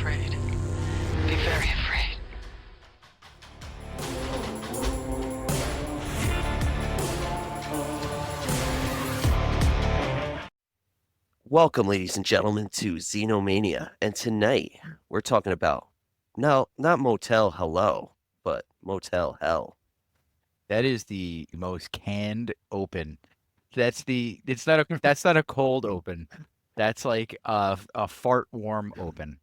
afraid. Be very afraid. Welcome, ladies and gentlemen, to Xenomania. And tonight we're talking about not Motel Hello, but Motel Hell. That is the most canned open. That's not a cold open. That's like a fart warm open.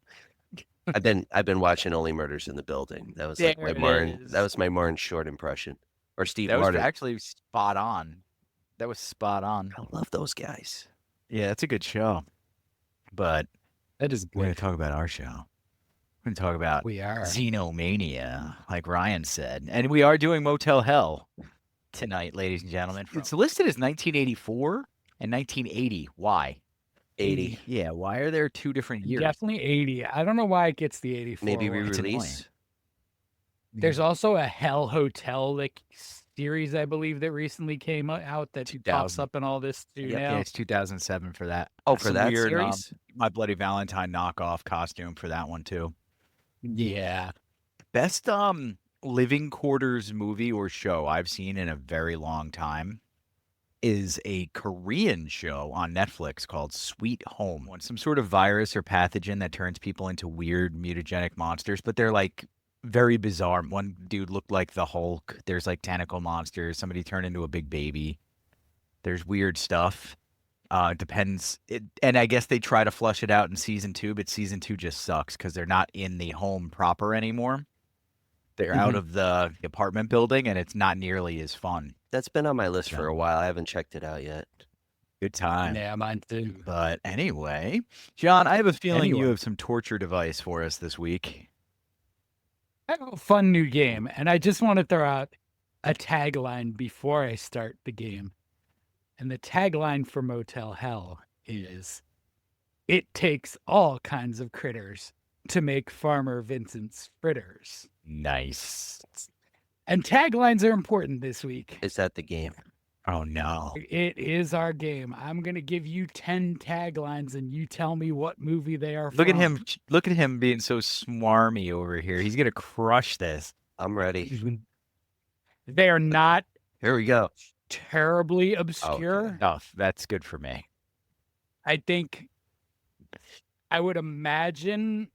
I've been watching Only Murders in the Building. That was like my There it Martin. That is. was my Martin Short impression, or Steve That was Martin. actually spot on. That was spot on. I love those guys. Yeah, that's a good show. But That is we're going good. to talk about our show. We're going to talk about We are. Xenomania, like Ryan said. And we are doing Motel Hell tonight, ladies and gentlemen. It's listed as 1984 and 1980. Why? 80. Yeah, why are there two different years? Definitely 80. I don't know why it gets the 84. Maybe one. re-release. There's also a Hell Hotel like series, I believe, that recently came out that pops 2000. up in all this too Yeah, now. it's 2007 for that. Oh, for Some that weird, series? My Bloody Valentine knockoff costume for that one too. Yeah. Best living quarters movie or show I've seen in a very long time is a Korean show on Netflix called Sweet Home. When some sort of virus or pathogen that turns people into weird mutagenic monsters, but they're like very bizarre. One dude looked like the Hulk. There's like tentacle monsters. Somebody turned into a big baby. There's weird stuff. Depends. And I guess they try to flush it out in season 2, but season 2 just sucks because they're not in the home proper anymore. They're out of the apartment building, and it's not nearly as fun. That's been on my list for a while. I haven't checked it out yet. Good time. Yeah, mine too. But anyway, John, I have a feeling you Anyway. have some torture device for us this week. I have a fun new game, and I just want to throw out a tagline before I start the game. And the tagline for Motel Hell is, "It takes all kinds of critters to make Farmer Vincent's fritters." Nice. And taglines are important this week. Is that the game? Oh, no. It is our game. I'm going to give you 10 taglines, and you tell me what movie they are Look at from. him. Look at him being so smarmy over here. He's going to crush this. I'm ready. They are not Here we go. terribly obscure. Oh, that's good for me. I think I would imagine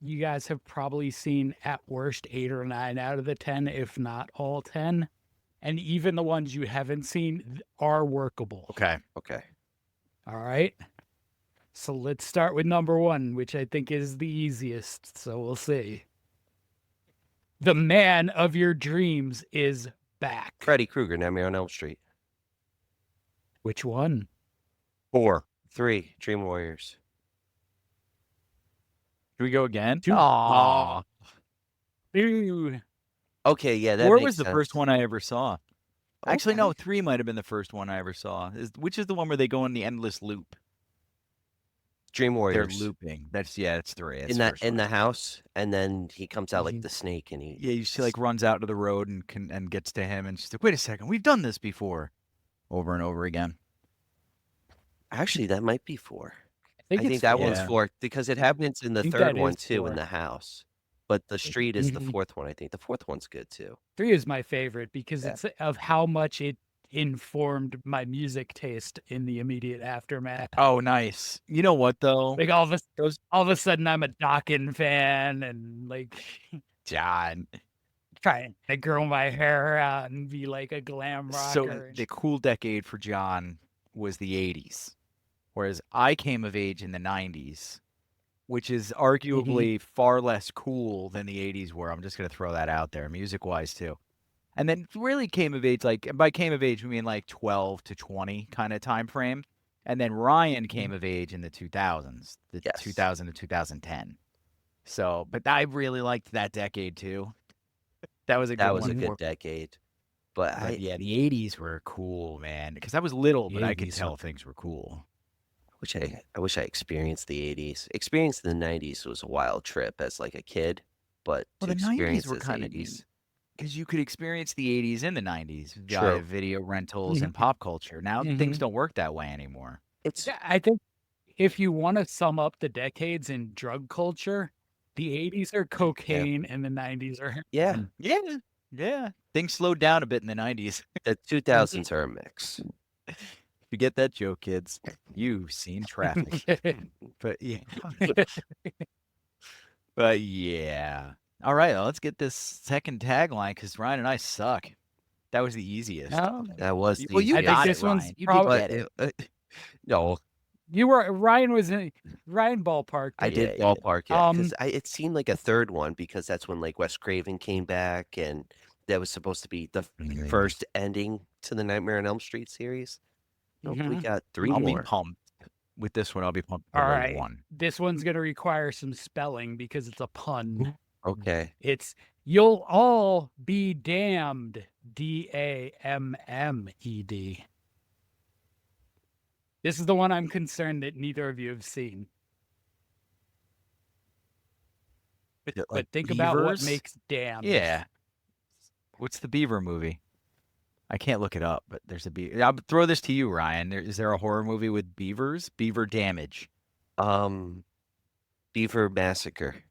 you guys have probably seen at worst 8 or 9 out of the 10, if not all 10. And even the ones you haven't seen are workable. Okay. Okay. All right. So let's start with number 1, which I think is the easiest. So we'll see. The man of your dreams is back. Freddy Krueger, Nightmare on Elm Street. Which one? 4. 3, Dream Warriors. Should we go again? 2. Aw. Ew. Okay, yeah, that 4 makes was the sense. first one I ever saw. Actually, no, Okay. 3 might have been the first one I ever saw. Which is the one where they go in the endless loop? Dream They're Warriors. looping. That's 3. That's in the first the one. house, and then he comes out like the snake, and he Yeah, you see, like runs out to the road and gets to him, and she's like, "Wait a second, we've done this before," over and over again. actually that might be 4. I it's think that 4. one's Yeah. 4 because it happens in the think third that one is too 4. in the house, but the street is the Mhm. 4th one. I think the 4th one's good too. 3 is my favorite because Yeah. it's of how much it informed my music taste in the immediate aftermath. Oh, nice. You know what though? Like all of a sudden I'm a Dawkins fan and like John. trying to grow my hair out and be like a glam rocker. So the cool decade for John was the 80s, whereas I came of age in the 90s, which is arguably far less cool than the 80s were. I'm just going to throw that out there, music-wise too. And then really came of age, like by came of age, we mean like 12 to 20 kind of time frame. And then Ryan came of age in the 2000s, the Yes. 2000 to 2010. So, but I really liked that decade too. That was a good That was one a for good decade. But yeah, the 80s were cool, man. Because I was little, The but I could 80s tell things were cool. I wish I experienced the 80s. Experiencing the 90s was a wild trip as like a kid, but Well, to the 90s experience were this kind of 80s. because you could experience the 80s and the 90s via True. video rentals and pop culture. Now things don't work that way anymore. It's Yeah, I think if you want to sum up the decades in drug culture, The 80s are cocaine and the 90s are Yeah, Yeah. Things slowed down a bit in the 90s. the 2000s are a mix. If you get that joke, kids, you've seen traffic. But yeah. But yeah. All right, well, let's get this second tagline because Ryan and I suck. That was the easiest. No, That was the Well, you I think got this it, one's Ryan. You prob- did get it. no, you were Ryan was in Ryan ballpark. I did Yeah. ballpark it because Um, it seemed like a third one because that's when like Wes Craven came back and that was supposed to be the first ending to the Nightmare on Elm Street series. Nope, we Mhm. got 3 I'll be more. pumped. With this one, I'll be pumped. All for right. one. This one's gonna require some spelling because it's a pun. Okay. It's you'll all be damned. DAMMED. This is the one I'm concerned that neither of you have seen. But think about what beavers? makes damned. Yeah. What's the beaver movie? I can't look it up, but there's a beaver. I'll throw this to you, Ryan. Is there a horror movie with beavers? Beaver damage. Beaver Massacre.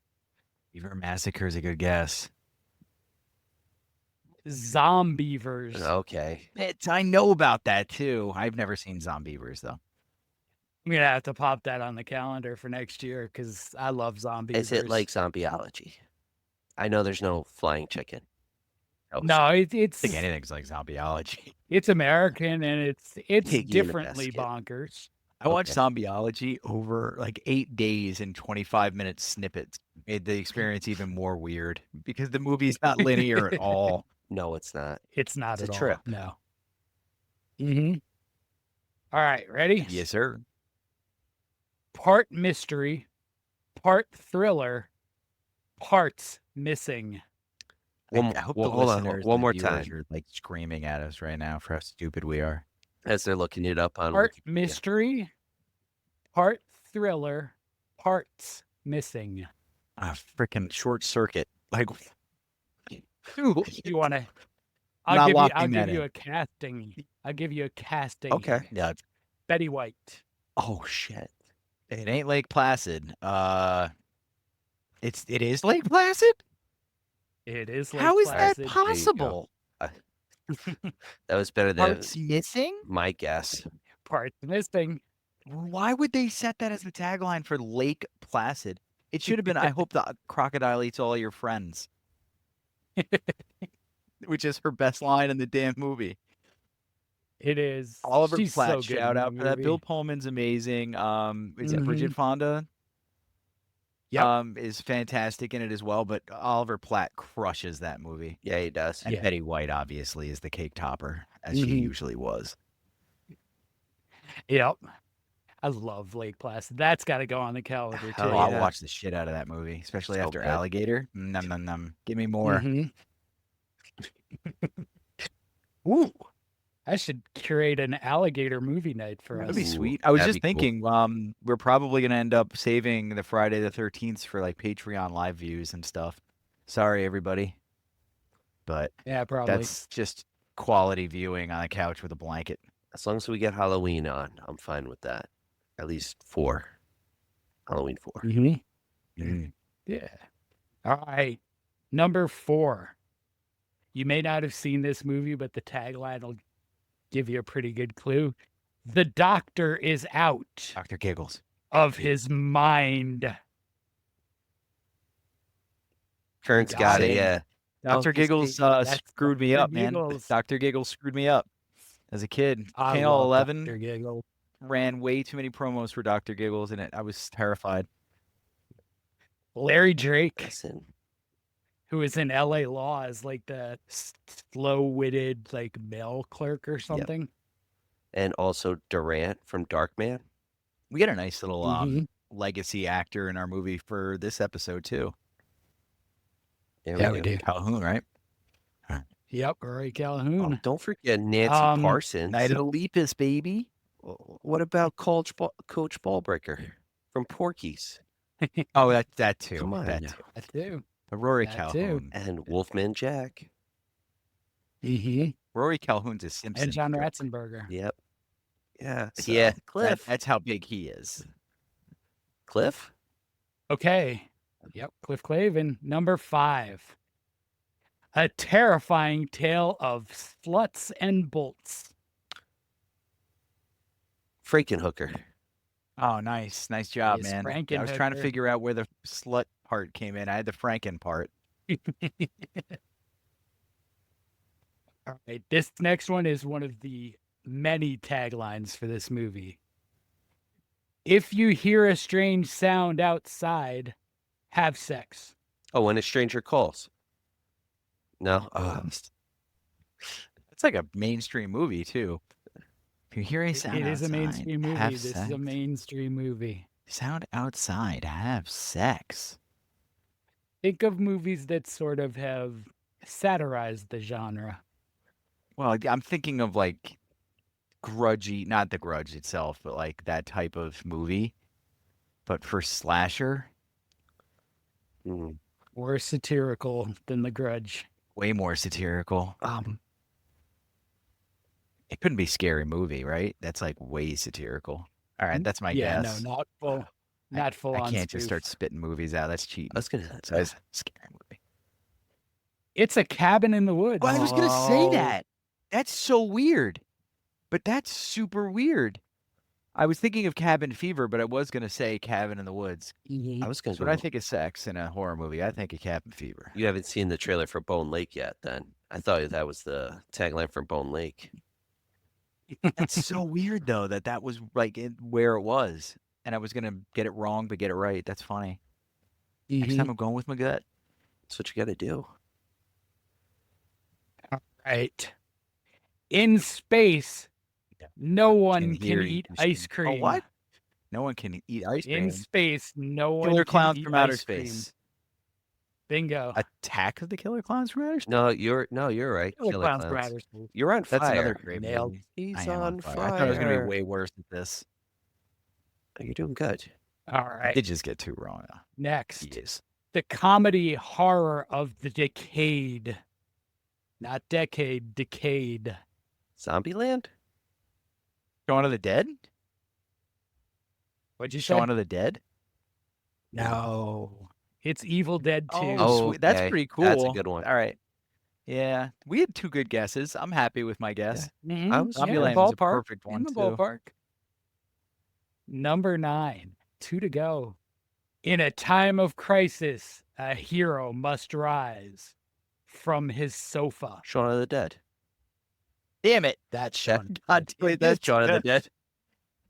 Beaver massacre is a good guess. Zombievers. Okay. I know about that too. I've never seen Zombievers though. I'm gonna have to pop that on the calendar for next year because I love zombies. Is it like zombieology? I know there's no flying chicken. Oh, No, I it's think anything's like zombieology. it's American and it's Piggy in a differently basket. bonkers. I watched Okay. Zombieology over like 8 days in 25-minute snippets. Made the experience even more weird because the movie's not linear at all. No, it's not. It's not It's at a trip. all. No. Mm-hmm. All right, ready? Yes, sir. Part mystery, part thriller, parts missing. I hope the hold on, listeners, one the more viewers time are like screaming at us right now for how stupid we are. as they're looking it up on Part Wikipedia. mystery, part thriller, parts missing. A freaking short circuit. Like, You want to? Not I'll give locking that you in. a casting. I'll give you a casting. Okay. yeah. Betty White. Oh shit. It ain't Lake Placid. It is Lake Placid. It is. How Lake is that Placid. possible? That was better than Parts missing? my guess. Parts missing. Why would they set that as the tagline for Lake Placid? It should have been, I hope the crocodile eats all your friends. Which is her best line in the damn movie. It is. Oliver She's Platt, so good shout in out for that. movie. Bill Pullman's amazing. Is it Bridget Mhm. Fonda? Yep. Is fantastic in it as well, but Oliver Platt crushes that movie. Yeah, he does. And Yeah. Betty White obviously is the cake topper, as she Mhm. usually was. Yep. I love Lake Placid. That's got to go on the calendar too. Hell Oh, I'll yeah. watch the shit out of that movie, especially So after good. Alligator. Num num num. Give me more. Mhm. Ooh. I should curate an alligator movie night for That'd us. be Ooh, sweet. I was that'd just be cool. thinking, we're probably gonna end up saving the Friday the 13th for like Patreon live views and stuff. Sorry, everybody, but Yeah, probably. that's just quality viewing on a couch with a blanket. As long as we get Halloween on, I'm fine with that. At least 4. Halloween 4. Mhm. Yeah. All right. Number 4. You may not have seen this movie, but the tagline will give you a pretty good clue. The doctor is out Dr. Giggles. of his mind. Kearns Got got it. it. Yeah. Dr. Oh, Giggles that's screwed me Dr. up, man. Giggles. Dr. Giggles screwed me up as a kid. I Channel love 11 Dr. Giggle. ran way too many promos for Dr. Giggles, and I was terrified. Larry Drake, Listen. who is in LA Law, is like the slow-witted like mail clerk or something. And also Durant from Darkman. We got a nice little Mhm. legacy actor in our movie for this episode too. There we go. do. Calhoun, right? Yep, Rory Oh, Calhoun. don't forget Nancy Um, Parsons. Night of the Lepus, baby. What about Coach Ballbreaker from Porky's Oh, that too. Come on that now. too. That too. But Rory That Calhoun. and Wolfman Jack? Mm-hmm. Rory Calhoun's a Simpson. And John joke. Ratzenberger. Yep. Yeah. So Yeah. that- Cliff. that's how big he is. Cliff? Okay. Yep, Cliff Clavin. Number 5. A terrifying tale of sluts and bolts. Frankenhooker. Oh, nice. Nice job, Is man. Yeah, I was trying to Frankenhooker. figure out where the slut part came in. I had the Franken part. All right, this next one is one of the many taglines for this movie. If you hear a strange sound outside, have sex. Oh, when a stranger calls. No. It's like a mainstream movie, too. If you hear a sound It is a outside, mainstream movie. have This is sex. a mainstream movie. Sound outside, have sex. Think of movies that sort of have satirized the genre. Well, I'm thinking of like grudgy, not The Grudge itself, but like that type of movie. But for slasher, Mm. More satirical than The Grudge. way more satirical. It couldn't be Scary Movie, right? That's like way satirical. All right, that's my guess. No, not full I on. can't just spoof. start spitting movies out. That's cheating. I was gonna. So it's a Scary Movie. It's a cabin in the woods. Well, I was gonna say Oh. that. That's so weird. But that's super weird. I was thinking of Cabin Fever, but I was gonna say Cabin in the Woods. I was gonna. That's what I think of sex in a horror movie. I think of Cabin Fever. You haven't seen the trailer for Bone Lake yet. Then I thought that was the tagline for Bone Lake. That's so weird though that was like where it was, and I was gonna get it wrong but get it right. That's funny. Next time I'm going with my gut. That's what you got to do. Right. In space, no one Can hear can you, eat Christine. ice cream. Oh, what? No one can eat ice cream. In space, no one Killer can Clowns eat from Outer ice cream. Space. Bingo. Attack of the Killer Clowns from Outer Space. No, you're right. Killer Killer Clowns from Clowns. Outer Space. You're on fire. That's another great Nailed. movie. He's I am on fire. I thought it was gonna fire. be way worse than this. You're doing good. All right. It just get too wrong. Next, Yes. the comedy horror of the decade. Not decade, decade. Zombieland? Shaun of the Dead? What'd you say? Shaun of the Dead? No. It's Evil Dead 2. Oh, sweet. That's okay. pretty cool. That's a good one. All right. Yeah. We had two good guesses. I'm happy with my guess. Mhm. I was- Yeah, Zombieland was a perfect one, in the too. ballpark. Number 9, 2 to go. In a time of crisis, a hero must rise from his sofa. Shaun of the Dead. Damn it. That's Sean. God, wait, That's Shaun of the Dead.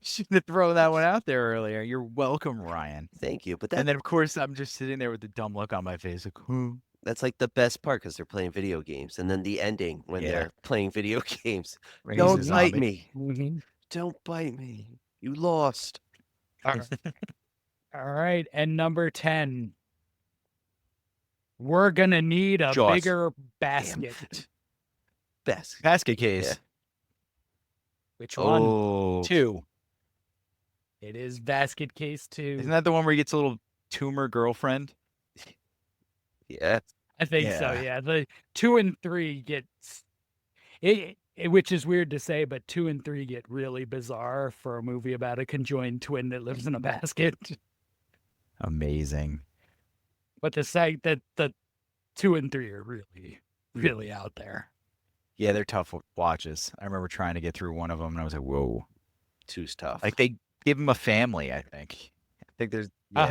Shouldn't have thrown that one out there earlier. You're welcome, Ryan. Thank you. But And then, of course, I'm just sitting there with the dumb look on my face. Like, that's like the best part because they're playing video games. And then the ending when Yeah. they're playing video games. Raise Don't a bite zombie. me. Mhm. Don't bite me. You lost. All right. All right. And number 10. We're going to need a Jaws. bigger Damn basket. it. Best. Basket case. Yeah. Which one? Oh. 2. It is basket case 2. Isn't that the one where he gets a little tumor girlfriend? Yeah. I think so. Yeah. Yeah, the 2 and 3 get which is weird to say, but 2 and 3 get really bizarre for a movie about a conjoined twin that lives in a basket. Amazing. But the 2 and 3 are really, really out there. Yeah, they're tough watches. I remember trying to get through one of them, and I was like, whoa. Two's tough. Like, they give him a family, I think. I think there's... Yeah.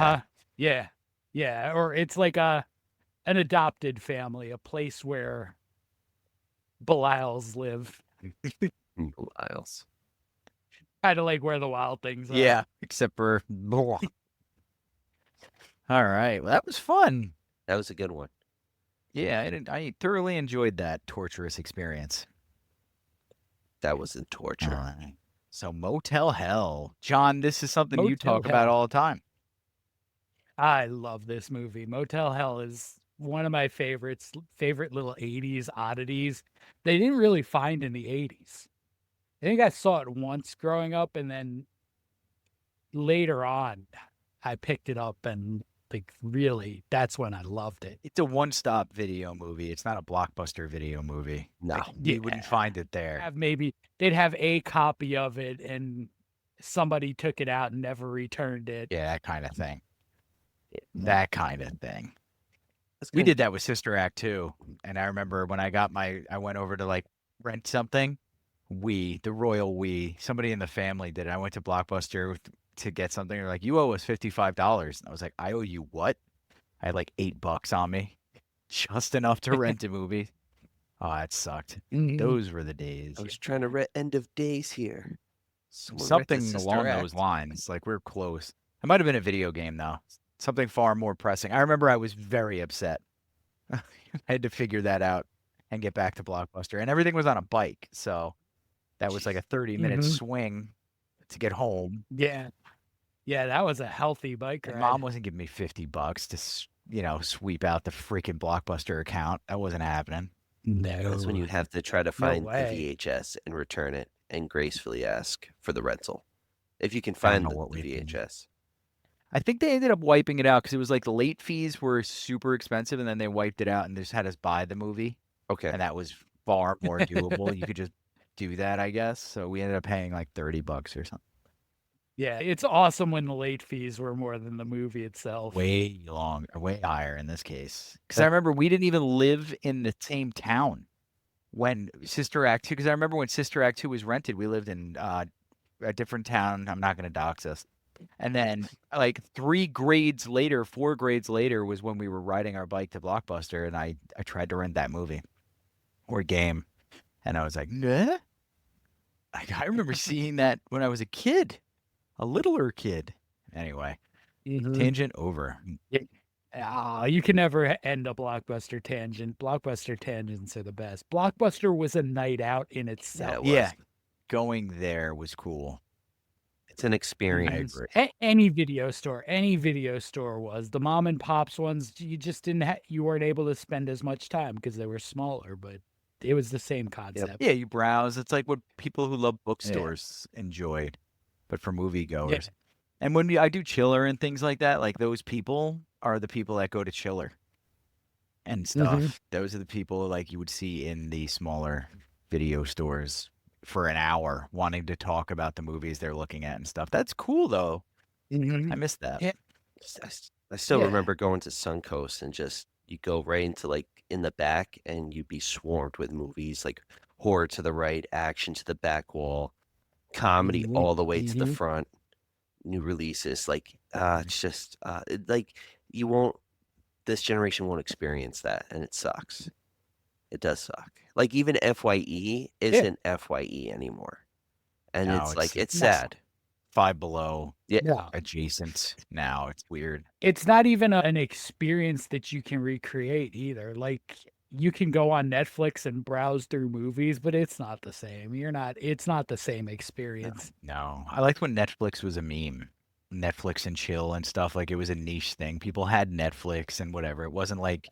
Uh-huh. Yeah. Or it's like an adopted family, a place where Belials live. Lyles. Kind of like where the wild things are. Yeah, except for... All right. Well, that was fun. That was a good one. Yeah, I thoroughly enjoyed that torturous experience. That wasn't torture. All right. So Motel Hell. John, this is something you Motel talk about Hell. all the time. I love this movie. Motel Hell is one of my favorite little 80s oddities. They didn't really find in the 80s. I think I saw it once growing up, and then later on, I picked it up and like really, that's when I loved it. It's a one-stop video movie. It's not a blockbuster video movie. No. Like, you wouldn't find it there. They'd have a copy of it, and somebody took it out and never returned it. Yeah, that kind of thing. that kind of thing. That's We kinda- did that with Sister Act 2. And I remember when I went over to like rent something, the royal somebody in the family did it. I went to Blockbuster to get something. They're like, you owe us $55. And I was like, I owe you what? I had like $8 on me, just enough to rent a movie. Oh, that sucked. Those were the days. I was trying to read End of Days here. Someone read the Something Sister along Act. those lines. Like we're close. It might have been a video game though. Something far more pressing. I remember I was very upset. I had to figure that out and get back to Blockbuster. And everything was on a bike. So that was like a 30-minute swing to get home. Yeah. Yeah, that was a healthy bike And ride. Mom wasn't giving me $50 to, sweep out the freaking Blockbuster account. That wasn't happening. No. That's when you have to try to find the way. VHS and return it and gracefully ask for the rental. If you can don't find know the what we did. VHS. I think they ended up wiping it out because it was like the late fees were super expensive, and then they wiped it out and just had us buy the movie, Okay. and that was far more doable. You could just do that, I guess. So we ended up paying like $30 or something. Yeah, it's awesome when the late fees were more than the movie itself. Way higher in this case. Because I remember we didn't even live in the same town when Sister Act 2. Because I remember when Sister Act 2 was rented, we lived in a different town. I'm not going to dox us. And then like 4 grades later was when we were riding our bike to Blockbuster, and I tried to rent that movie or game. And I was like, nah. I remember seeing that when I was a kid, a littler kid. Anyway, tangent over. You can never end a Blockbuster tangent. Blockbuster tangents are the best. Blockbuster was a night out in itself. it was. Yeah, going there was cool. It's an experience. Any video store was. The mom and pops ones, you just you weren't able to spend as much time because they were smaller, but it was the same concept. Yeah, you browse. It's like what people who love bookstores enjoyed, but for moviegoers. Yeah. And when I do Chiller and things like that, like those people are the people that go to Chiller and stuff. Those are the people like you would see in the smaller video stores for an hour wanting to talk about the movies they're looking at and stuff. That's cool though. I miss that. Yeah. I still remember going to Suncoast and just you go right into like in the back and you'd be swarmed with movies like horror to the right, action to the back wall, comedy all the way to the front, new releases. Like it's just like this generation won't experience that, and it sucks. It does suck. Like even FYE isn't FYE anymore. And No, it's sad. Five Below Yeah. adjacent now. It's weird. It's not even an experience that you can recreate either. Like you can go on Netflix and browse through movies, but it's not the same. It's not the same experience. No. I liked when Netflix was a meme. Netflix and chill and stuff. Like it was a niche thing. People had Netflix and whatever. It wasn't like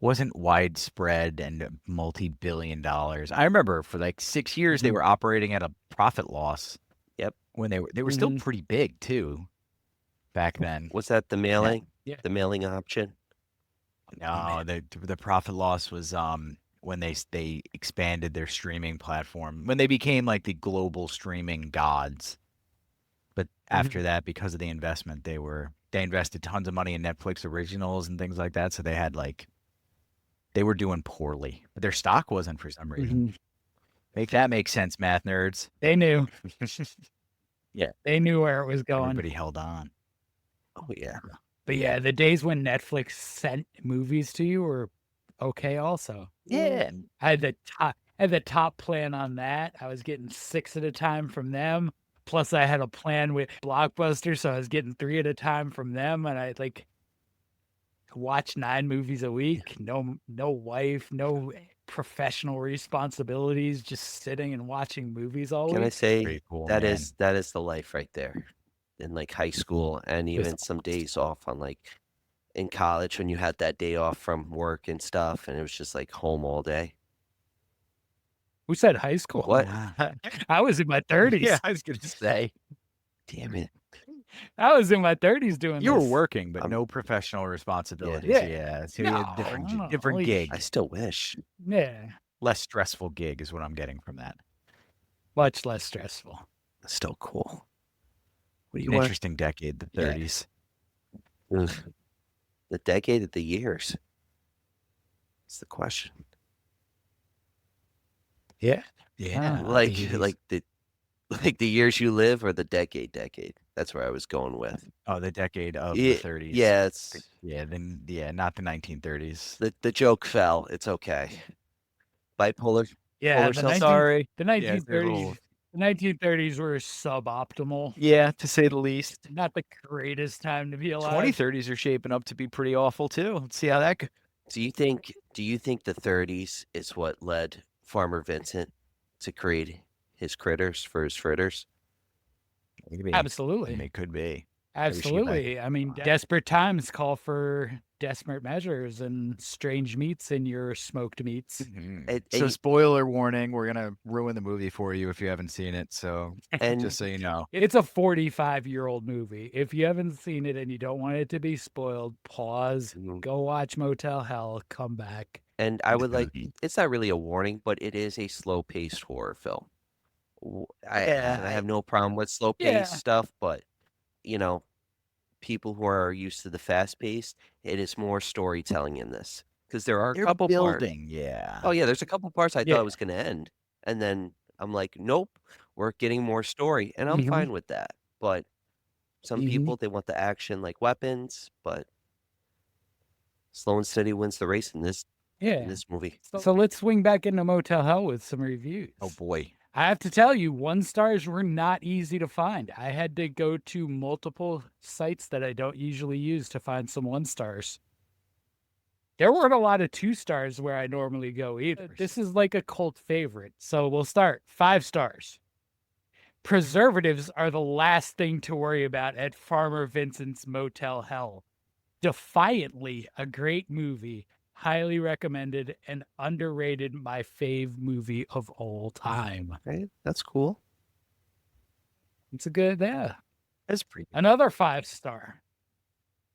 wasn't widespread and multi-billion dollars. I remember for like 6 years they were operating at a profit loss. Yep. When they were still pretty big too back then. Was that the mailing? Yeah. The mailing option? No, the profit loss was when they expanded their streaming platform. When they became like the global streaming gods. But after that, because of the investment, they invested tons of money in Netflix originals and things like that. So they were doing poorly. But their stock wasn't for some reason. Make that make sense, math nerds. They knew. Yeah. They knew where it was going. Everybody held on. Oh yeah. But yeah, the days when Netflix sent movies to you were okay also. Yeah. I had the top plan on that. I was getting 6 at a time from them. Plus I had a plan with Blockbuster, so I was getting 3 at a time from them, and I like watch 9 movies a week. No wife, no professional responsibilities, just sitting and watching movies all week. Can I say Pretty cool, that man. is the life right there. In like high school and even some days off on like in college when you had that day off from work and stuff and it was just like home all day. Who said high school? What? I was in my 30s. Yeah, I was gonna say. Damn it. I was in my 30s doing You were this. working, but no professional responsibilities. Yeah. Yeah. So you had No, different like- gig. I still wish. Yeah, Less stressful gig is what I'm getting from that. much less stressful. Still cool. What do you An want? interesting decade, the Yeah. 30s. Ugh. The decade of the years. That's the question. Yeah. Yeah. Like 80s. the years you live or the decade. That's where I was going with. Oh, the decade of the Yeah, 30s. yeah, it's Not the 1930s. the joke fell. It's okay. Bipolar Yeah, polar the self. 19 Sorry. the Yeah, they're a 1930s little. the 1930s were suboptimal. Yeah, to say the least. Not the greatest time to be alive. 2030s are shaping up to be pretty awful too. Let's see how that goes. Do you think the 30s is what led Farmer Vincent to create his critters for his fritters? Maybe. Absolutely. It could be. Absolutely. I mean, desperate times call for desperate measures and strange meats in your smoked meats. So, spoiler warning: we're gonna ruin the movie for you if you haven't seen it. So, And just so you know, It's a 45-year-old movie. If you haven't seen it and you don't want it to be spoiled, pause, go watch Motel Hell, come back. And I would like, it's not really a warning, but it is a slow-paced horror film. I have no problem with slow-paced stuff, but, people who are used to the fast-paced, it is more storytelling in this. Because there are a couple parts. building, yeah. Oh, yeah, there's a couple parts I thought it was going to end. And then I'm like, nope, we're getting more story. And I'm fine with that. But some people, they want the action like weapons, but slow and steady wins the race in this movie. So let's swing back into Motel Hell with some reviews. Oh boy. I have to tell you, 1 stars were not easy to find. I had to go to multiple sites that I don't usually use to find some 1 stars. There weren't a lot of 2 stars where I normally go either. This is like a cult favorite. So we'll start 5 stars. Preservatives are the last thing to worry about at Farmer Vincent's Motel Hell. Defiantly a great movie. Highly recommended and underrated, my fave movie of all time. Okay, that's cool. It's a good, That's pretty good. Another 5 star.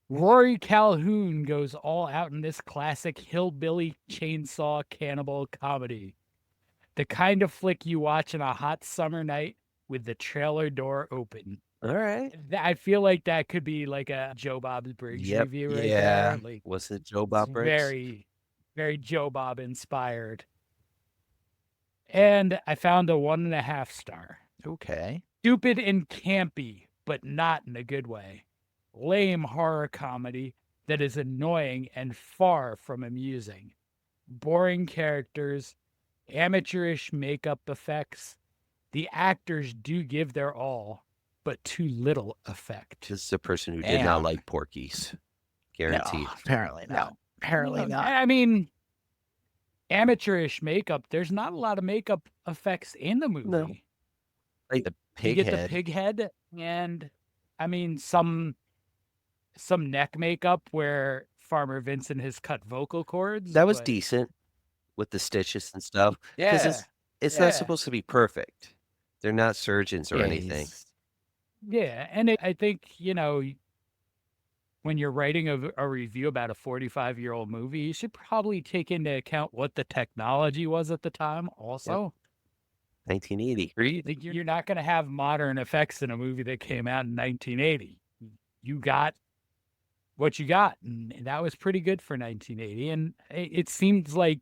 Rory Calhoun goes all out in this classic hillbilly chainsaw cannibal comedy. The kind of flick you watch on a hot summer night with the trailer door open. All right. I feel like that could be like a Joe Bob's Briggs review right there. Like, was it Joe Bob Briggs? very, very Joe Bob inspired. And I found a 1.5 star. Okay. Stupid and campy, but not in a good way. Lame horror comedy that is annoying and far from amusing. Boring characters, amateurish makeup effects. The actors do give their all, but too little effect. This is a person who did not like Porky's. Guaranteed. No, apparently not. Apparently not. I mean, amateurish makeup, there's not a lot of makeup effects in the movie. No. Like the pig you get head. the pig head, and I mean some neck makeup where Farmer Vincent has cut vocal cords. That was but- decent with the stitches and stuff. Yeah. Because it's not supposed to be perfect. They're not surgeons or anything. Yeah, and I think, when you're writing a review about a 45-year-old movie, you should probably take into account what the technology was at the time also. 1980. Like, you're not going to have modern effects in a movie that came out in 1980. You got what you got, and that was pretty good for 1980. And it seems like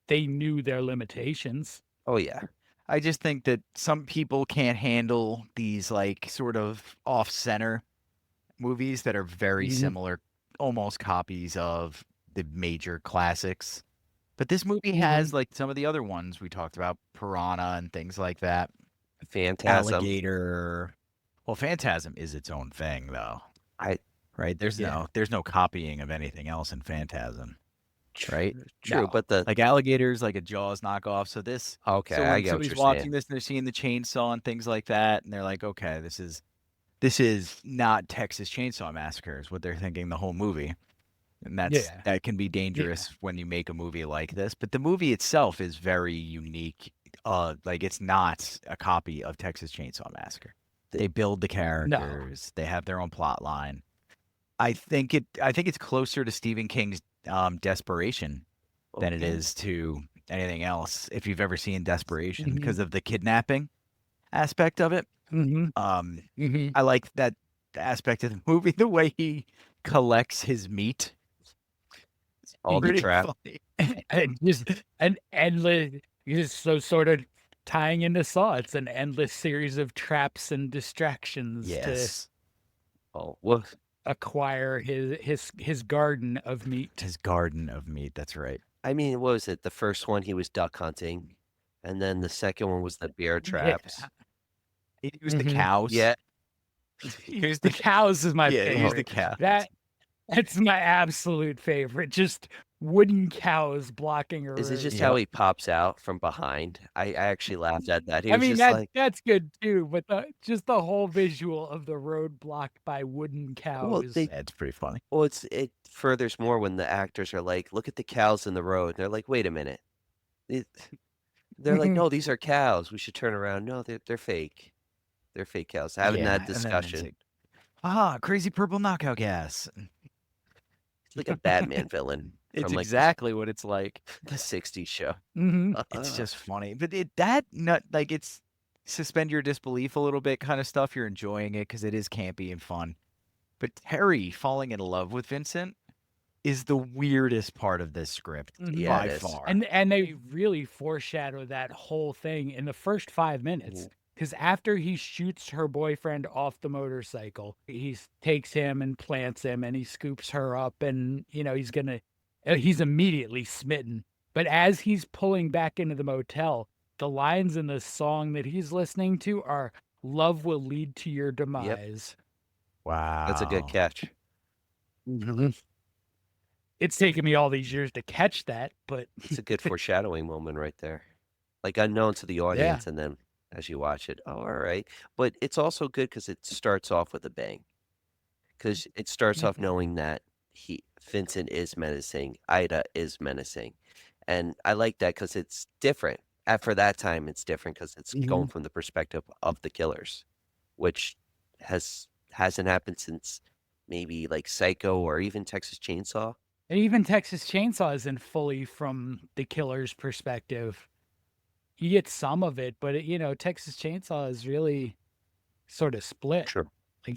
they knew their limitations. Oh, yeah. I just think that some people can't handle these like sort of off-center movies that are very similar, almost copies of the major classics. But this movie has like some of the other ones we talked about, Piranha and things like that. Phantasm. Alligator. Well, Phantasm is its own thing, though. Right? There's no copying of anything else in Phantasm. Right? True, No. but the Like Alligator's like a Jaws knockoff. So this okay, so when I get what somebody's you're watching saying. this and they're seeing the chainsaw and things like that, and they're like, okay, this is not Texas Chainsaw Massacre is what they're thinking the whole movie. And that can be dangerous when you make a movie like this. But the movie itself is very unique. Like it's not a copy of Texas Chainsaw Massacre. They build the characters. They have their own plot line. I think it's closer to Stephen King's Desperation than it is to anything else. If you've ever seen Desperation, because of the kidnapping aspect of it. I like that aspect of the movie, the way he collects his meat All the Pretty trap. funny. And just an endless, just so sort of tying into Saw. It's an endless series of traps and distractions to Yes. Oh, well, acquire his garden of meat. His garden of meat. That's right. I mean, what was it? The first one, he was duck hunting. And then the second one was the bear traps. He used the Mhm. cows. Yeah. Here's The cows is my yeah, favorite. here's the cow. That's my absolute favorite. Just wooden cows blocking a Is it road. just Yeah. how he pops out from behind? I actually laughed at that. He I was mean, just like, that's good too, but just the whole visual of the road blocked by wooden cows. It's pretty funny. well, it furthers more when the actors are like, look at the cows in the road. They're like, wait a minute. They're like, no, these are cows. We should turn around. No, they're fake. They're fake cows. Having Yeah, that and then it's discussion. like, crazy purple knockout gas. It's like a Batman villain It's from like exactly what it's like. the 60s show. Mhm. It's just funny. But it's suspend your disbelief a little bit kind of stuff. You're enjoying it because it is campy and fun. But Terry falling in love with Vincent is the weirdest part of this script Yeah, by it is. far. And they really foreshadow that whole thing in the first 5 minutes. Because after he shoots her boyfriend off the motorcycle, he takes him and plants him and he scoops her up and, he's immediately smitten. But as he's pulling back into the motel, the lines in the song that he's listening to are "Love will lead to your demise." Wow. That's a good catch. It's taken me all these years to catch that, but It's a good foreshadowing moment right there. Like unknown to the audience, and then as you watch it, oh, all right. But it's also good because it starts off with a bang. Because it starts off knowing that Vincent is menacing, Ida is menacing. And I like that because it's different. For that time, it's different because it's going from the perspective of the killers, which hasn't happened since maybe like Psycho or even Texas Chainsaw. and even Texas Chainsaw isn't fully from the killer's perspective. You get some of it, but Texas Chainsaw is really sort of split. Sure. Like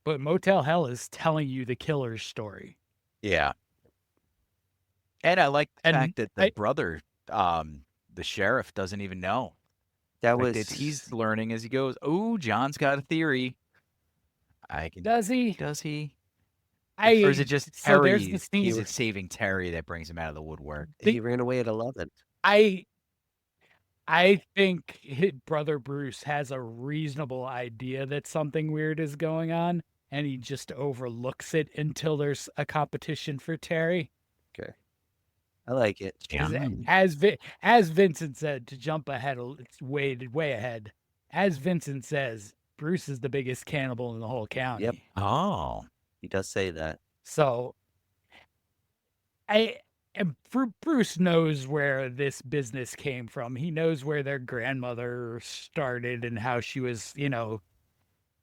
but Motel Hell is telling you the killer's story. Yeah. And I like the And fact that the brother, the sheriff, doesn't even know. That Like was he's learning as he goes. Oh, John's got a theory. Does he? Does he? Or is it just so there's Terry? the scene. Is it saving Terry that brings him out of the woodwork? he ran away at 11. I think his brother Bruce has a reasonable idea that something weird is going on, and he just overlooks it until there's a competition for Terry. Okay. I like it. 'Cause as Vincent said, to jump ahead, it's way ahead. As Vincent says, Bruce is the biggest cannibal in the whole county. Yep. Oh. He does say that. So Bruce knows where this business came from. He knows where their grandmother started and how she was,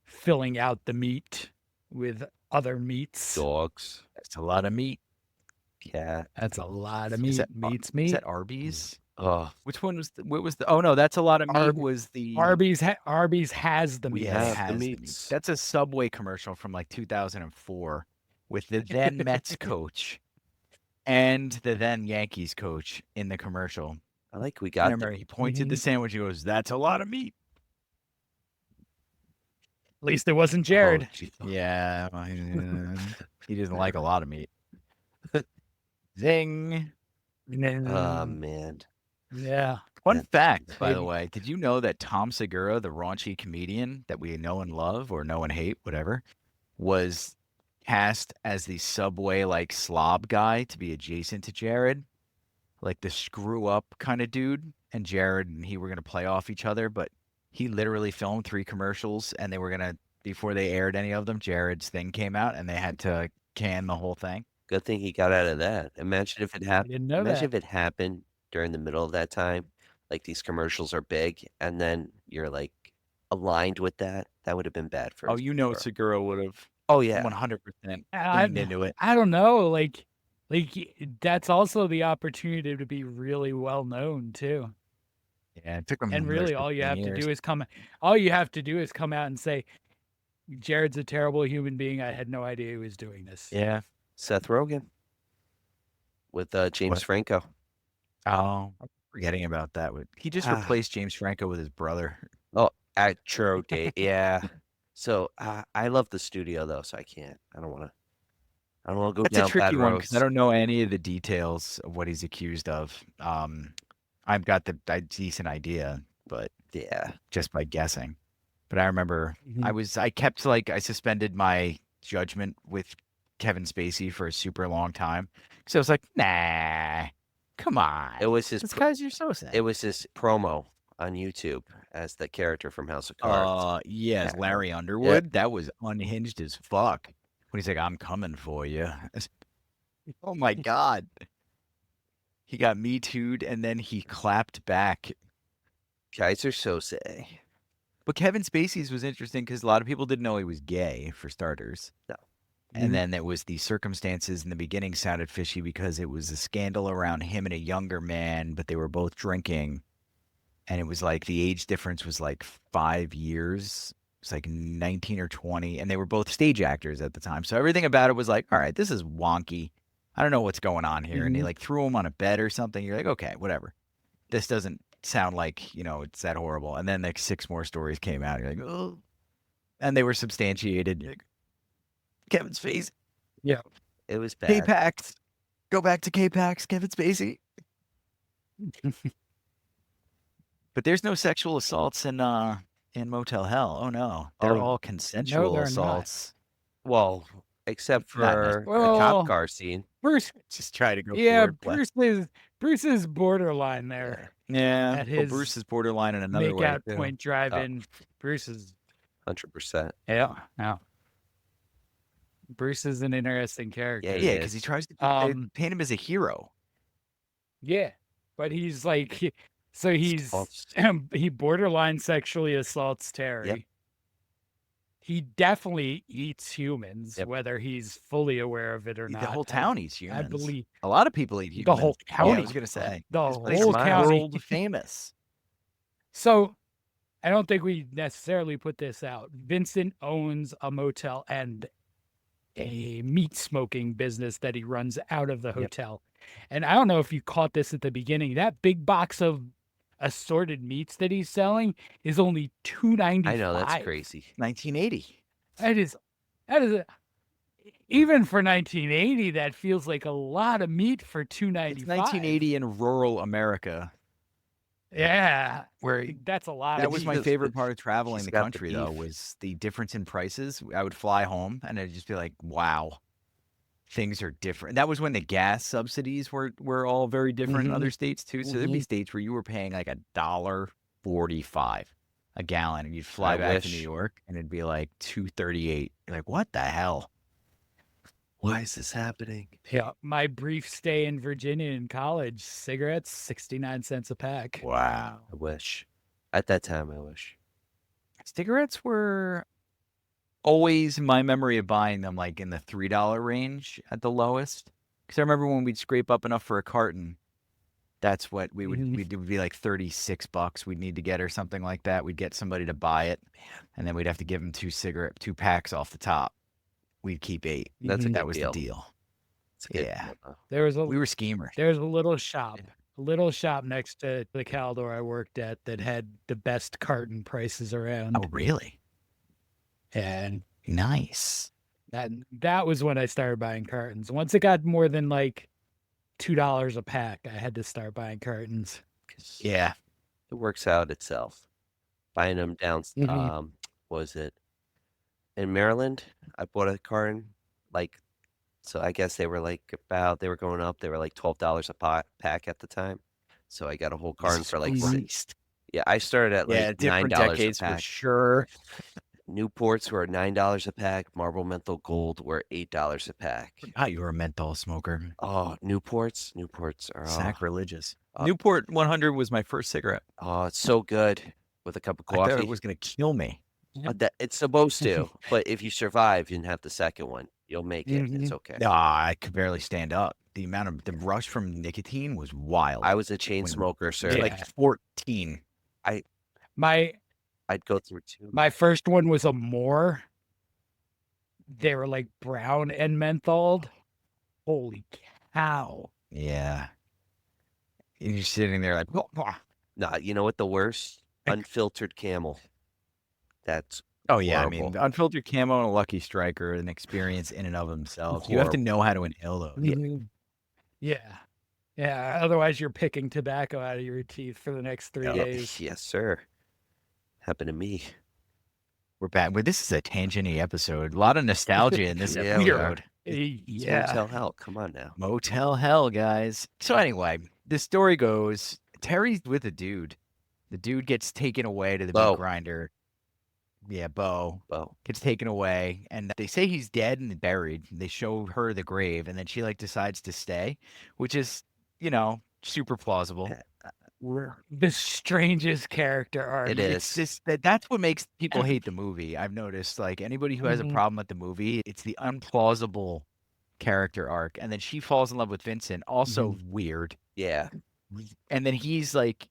filling out the meat with other meats. Dogs, That's a lot of meat. cat. That's a lot of Is meat. that Meat's Is meat. that Arby's? Oh, Which one was what was the? Oh no, that's a lot of meat. Arby- Was the Arby's has the meat. We have the has the meat. meats. That's a Subway commercial from like 2004 with the then Mets coach and the then Yankees coach in the commercial. I like we I got remember he pointed the sandwich. He goes, "That's a lot of meat." At least it wasn't Jared. Oh, gee. Yeah, well, he doesn't like a lot of meat. Zing. Oh, man. Yeah. Fun Yeah. fact, by the Maybe. way, did you know that Tom Segura, the raunchy comedian that we know and love, or know and hate, whatever, was cast as the Subway like slob guy to be adjacent to Jared, like the screw up kind of dude, and Jared and he were gonna play off each other, but he literally filmed 3 commercials, and they were gonna before they aired any of them, Jared's thing came out, and they had to can the whole thing. Good thing he got out of that. Imagine if it I happened. didn't know Imagine that. if it happened during the middle of that time. Like these commercials are big, and then you're like aligned with that. That would have been bad for. Oh, you know, Segura. Segura would have Oh yeah. 100% I- leaned into it. I don't know. Like that's also the opportunity to be really well known too. Yeah, it took him. And another really, all you 15 have years. to do is come out and say, Jared's a terrible human being. I had no idea he was doing this. Yeah. Seth Rogen. with James What? Franco. Oh, I'm forgetting about that. He just Ah. replaced James Franco with his brother. Oh, true date. Yeah. So I love the studio though, so I can't. I don't want to. I don't want to go That's a down tricky bad one because I roads. don't know any of the details of what he's accused of. I've got a decent idea, but Yeah. just by guessing. But I remember Mhm. I suspended my judgment with Kevin Spacey for a super long time. So I was like, nah, come on. It was his. This guy's your so sad. It was his promo on YouTube as the character from House of Cards. Yes, Yeah. Larry Underwood. That was unhinged as fuck. When he's like, I'm coming for you. Oh my God. He got Me Too'd and then he clapped back. Kaiser Sose. But Kevin Spacey's was interesting because a lot of people didn't know he was gay, for starters. No. And then there was the circumstances in the beginning sounded fishy because it was a scandal around him and a younger man, but they were both drinking. And it was like the age difference was like 5 years. It's like 19 or 20. And they were both stage actors at the time. So everything about it was like, all right, this is wonky. I don't know what's going on here. And they like threw him on a bed or something. You're like, okay, whatever. This doesn't sound like, it's that horrible. And then like 6 more stories came out. You're like, oh. And they were substantiated. You're like, Kevin's face. Yeah. It was bad. K-Pax. Go back to K-Pax, Kevin Spacey. But there's no sexual assaults in Motel Hell. Oh no. They're Oh. all consensual they're not. assaults. Well, except Not for the Well, cop car scene. Bruce, Just try to go yeah, wordplay. Bruce is borderline there. Yeah. At Well, his Bruce is borderline in another Make way. out too. point drive-in. Bruce is 100%. yeah. Bruce is an interesting character. Yeah, Yeah, because he tries to they paint him as a hero. Yeah, but he's like, so he's False. he borderline sexually assaults Terry. Yep. He definitely eats humans, Yep. whether he's fully aware of it or not. The whole town eats humans. I believe A lot of people eat humans. the whole Yeah, county. I was gonna say The this place whole is county. world famous. So I don't think we necessarily put this out. Vincent owns a motel and a meat smoking business that he runs out of the hotel. And I don't know if you caught this at the beginning. That big box of assorted meats that he's selling is only $2.95. I know, that's crazy. 1980. That is even for 1980, that feels like a lot of meat for $2.95. It's 1980 in rural America. Yeah, Where that's a lot. that of was meat. my favorite part of traveling He's the got the country, though, beef. was the difference in prices. I would fly home and I'd just be like, wow, things are different. That was when the gas subsidies were all very different in other states, too. So there'd be states where you were paying like $1.45 a gallon, and you'd fly I back to wish. New York and it'd be like $2.38. You're like, what the hell? Why is this happening? Yeah, my brief stay in Virginia in college, cigarettes 69 cents a pack. Wow. I wish. At that time, I wish. Cigarettes were always in my memory of buying them like in the $3 range at the lowest. Because I remember when we'd scrape up enough for a carton, that's what it would be like $36 we'd need to get or something like that. We'd get somebody to buy it, and then we'd have to give them 2 packs off the top. We'd keep 8. That's a That good was deal. the deal. It's a good Yeah. deal, though. There was We were schemers. a little shop next to the Caldor I worked at that had the best carton prices around. Oh, really? And Nice. that was when I started buying cartons. Once it got more than like $2 a pack, I had to start buying cartons. 'Cause Yeah. it works out itself. Buying them down, what was it? In Maryland, I bought a carton. So I guess they were they were going up. They were like $12 a pack at the time. So I got a whole carton Jesus for like Christ. Yeah, I started at like different $9 decades a for pack. sure. Newports were $9 a pack. Marble Menthol Gold were $8 a pack. Ah, you were a menthol smoker. Oh, Newports are Sacrilegious. Newport 100 was my first cigarette. it's so good with a cup of I thought coffee. it was going to kill me. It's supposed to, but if you survive and have the second one, you'll make it. It's okay. No, I could barely stand up. The amount of the rush from nicotine was wild. I was a chain When- smoker, sir. was like 14. I'd go through 2. My first one was a Moore. They were like brown and mentholed. Holy cow. Yeah. And you're sitting there like, Nah, you know what the worst? Unfiltered camel. That's oh yeah, I horrible. mean, the unfiltered camo and a Lucky Strike are an experience in and of themselves. You have to Horrible. know how to inhale those. Mhm. Yeah. Yeah. Otherwise, you're picking tobacco out of your teeth for the next 3 Yeah. days. Yes, sir. Happened to me. We're back. Well, this is a tangent-y episode. A lot of nostalgia in this Yeah, we are. episode. It's Yeah. Motel Hell. Come on now. Motel Hell, guys. So anyway, the story goes, Terry's with a dude. The dude gets taken away to the Bo. meat grinder. Yeah, Bo Bo. gets taken away, and they say he's dead and buried. They show her the grave, and then she like decides to stay, which is, super plausible. The strangest character arc. It It's is. just that's what makes people hate the movie. I've noticed, like anybody who has a Mhm. problem with the movie, it's the unplausible character arc. And then she falls in love with Vincent, also weird. Yeah. And then he's like,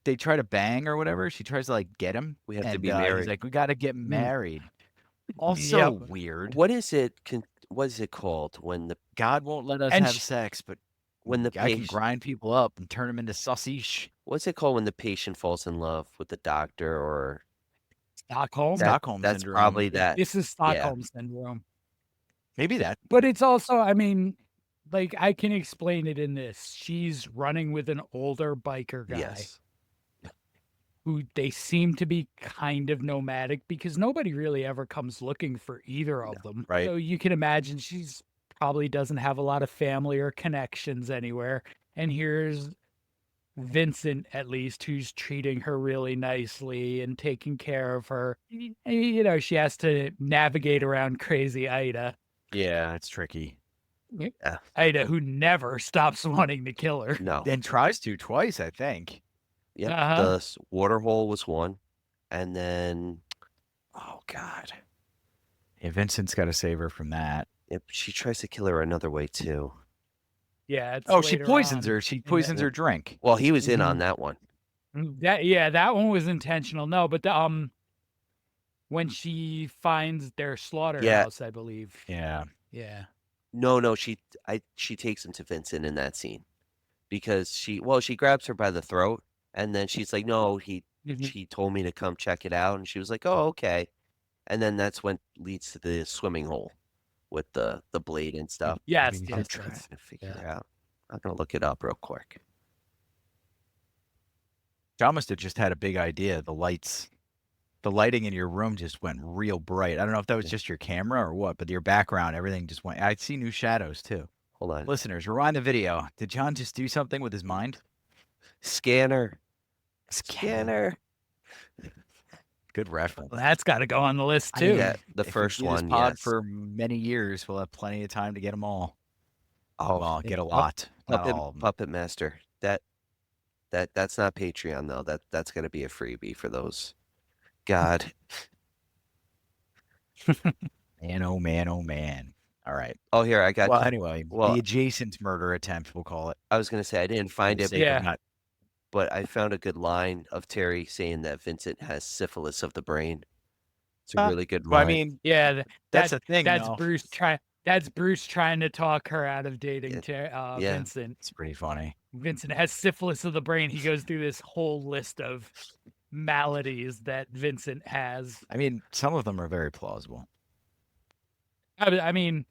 they try to bang or whatever. She tries to like get him. We have to and, be He's married. like, we got to get married. Also Yep. weird. What is it? What is it called when the God won't let us And have sh- sex, but when the I can patient grind people up and turn them into sausage. what's it called when the patient falls in love with the doctor or Stockholm. Stockholm that's syndrome. probably that. This is Stockholm syndrome. Maybe that. But it's also, I mean, like I can explain it in this. She's running with an older biker guy Yes. who they seem to be kind of nomadic because nobody really ever comes looking for either of them. right. So you can imagine she's probably doesn't have a lot of family or connections anywhere. And here's Vincent, at least, who's treating her really nicely and taking care of her. She has to navigate around crazy Ida. Yeah, it's tricky. Ida, who never stops wanting to kill her. No. And tries to twice, I think. Yep. Uh-huh. The water hole was one. And then oh God. Yeah, Vincent's got to save her from that. Yep, she tries to kill her another way too. Yeah. It's Oh, she later poisons on. her. She poisons her drink. Well, he was in Mhm. on that one. That one was intentional. No, but when she finds their slaughterhouse, I believe. Yeah. Yeah. No, she takes him to Vincent in that scene. Because she grabs her by the throat and then she's like, no, Mhm. she told me to come check it out, and she was like, oh, okay. And then that's when leads to the swimming hole with the blade and stuff. Yes, I'm yes, trying yes. to figure it out. I'm gonna look it up real quick. John must have just had a big idea. The lighting in your room just went real bright. I don't know if that was just your camera or what, but your background, everything just went. I see new shadows too. Hold on. Listeners, rewind the video. Did John just do something with his mind? Scanner. Good reference. Well, that's got to go on the list too. Yeah, the If we first do this one, pod yes. for many years, we'll have plenty of time to get them all. Oh, Well, get a lot. Not all of 'em. Puppet Master. That's not Patreon though. That's gonna be a freebie for those. God. Man, oh man, oh man. All right. Oh, here I got. Well, anyway, well- the adjacent murder attempt, we'll call it. I was gonna say I didn't find for the it, sake of Yeah. not- but I found a good line of Terry saying that Vincent has syphilis of the brain. It's a really good line. Well, I mean, Yeah, that's that- the thing. that's though. Bruce trying. That's Bruce trying to talk her out of dating Yeah. Vincent. It's pretty funny. Vincent has syphilis of the brain. He goes through this whole list of maladies that Vincent has. I mean, some of them are very plausible. I mean,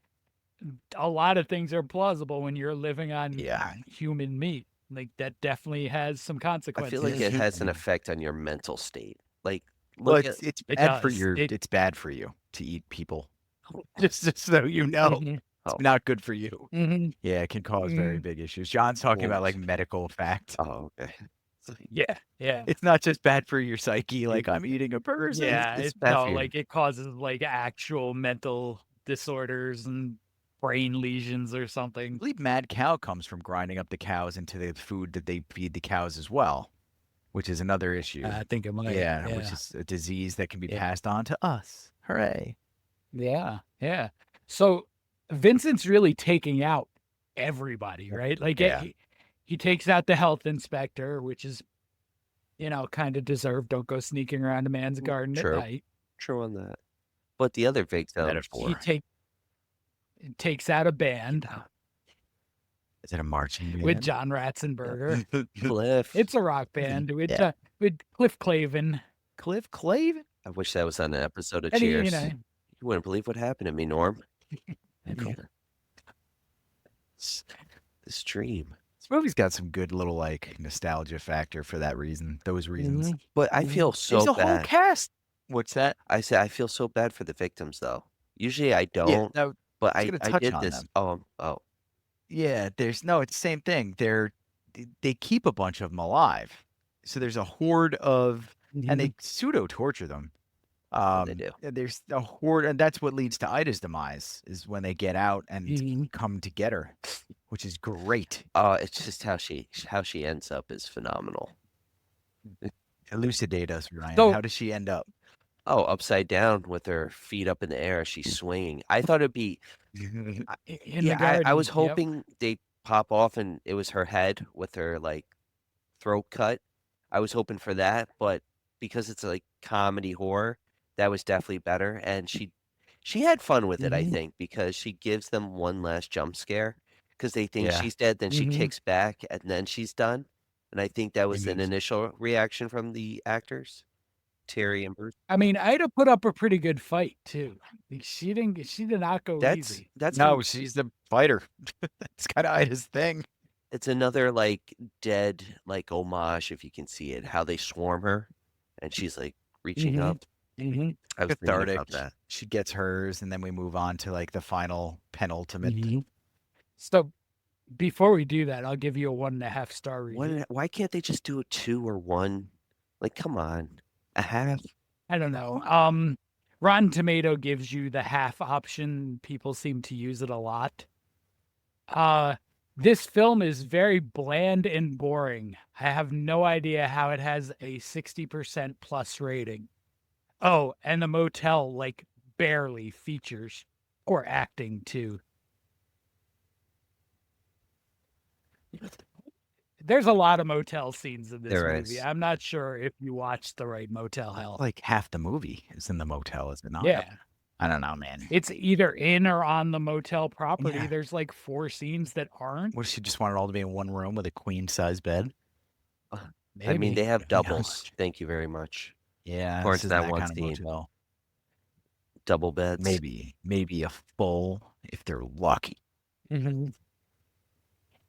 a lot of things are plausible when you're living on Yeah. human meat. Like that definitely has some I consequences. feel like it has an effect on your mental state. Like, Well, look it's It bad for does. your. It- It's bad for you to eat people. Just so you know, Mhm, it's Oh. not good for you. mhm. Yeah, it can cause very big issues. John's talking about like medical facts. Oh, okay. Yeah, yeah. It's not just bad for your psyche. Like I'm eating a person. Yeah, it's it's bad no, for you. like it causes like actual mental disorders and brain lesions or I something. believe mad cow comes from grinding up the cows into the food that they feed the cows as well, which is another issue. I think it might. yeah, which is a disease that can be Yeah. passed on to us. Hooray. Yeah, yeah. So Vincent's really taking out everybody, right? Like Yeah. he takes out the health inspector, which is, kind of deserved. Don't go sneaking around a man's garden True. at night. True on that. But the other victims, Metaphor. He takes out a band. Is it a marching band? with John Ratzenberger. Cliff. It's a rock band with Yeah. with Cliff Clavin. Cliff Clavin. I wish that was on an episode of And he, Cheers. you know, You wouldn't believe what happened to me, Norm. This dream. This movie's got some good little like nostalgia factor for that reason. Those reasons. But I feel There's so a whole bad. cast. What's that? I say I feel so bad for the victims, though. Usually I don't, Yeah, no, but I was I gonna touch did on this. them. Oh, Yeah, it's the same thing. They keep a bunch of them alive. So there's a horde of, and they pseudo torture them. they do. There's a horde, and that's what leads to Ida's demise, is when they get out and come to get her, which is great. It's just how she ends up is phenomenal. Elucidate us, Ryan. So- How does she end up? Oh, upside down with her feet up in the air, she's swinging. I thought it'd be in yeah. the garden. I was Yep. hoping they'd pop off and it was her head with her like throat cut. I was hoping for that, but because it's like comedy horror, that was definitely better. And she had fun with it, I think, because she gives them one last jump scare because they think Yeah. she's dead, then she Mhm. kicks back and then she's done. And I think that was an Mhm. initial reaction from the actors, Terry and Bruce. I mean, Ida put up a pretty good fight too. Like, she did not go That's easy. that's No, an- she's the fighter. It's kind of Ida's thing. it's another like dead like homage if you can see it, how they swarm her and she's like reaching Mhm. up. Mm-hmm. I was thinking Cathartic. about that. She gets hers, and then we move on to like the final penultimate. So before we do that, I'll give you a 1.5 star review. Why can't they just do a 2 or 1? Like, come on, a half. I don't know. Rotten Tomato gives you the half option. People seem to use it a lot. This film is very bland and boring. I have no idea how it has a 60% plus rating. Oh, and the motel like barely features or acting too. There's a lot of motel scenes in this There movie. is. I'm not sure if you watched the right Motel Hell. Like half the movie is in the motel, is it not? Yeah. I don't know, man. It's either in or on the motel property. Yeah. There's like 4 scenes that aren't. What if she just wanted all to be in one room with a queen size bed? I mean, Maybe. they have Who doubles. knows? Thank you very much. Yeah, According this to is that that one kind of scene. motel. Double beds. Maybe a full if they're lucky. Mhm.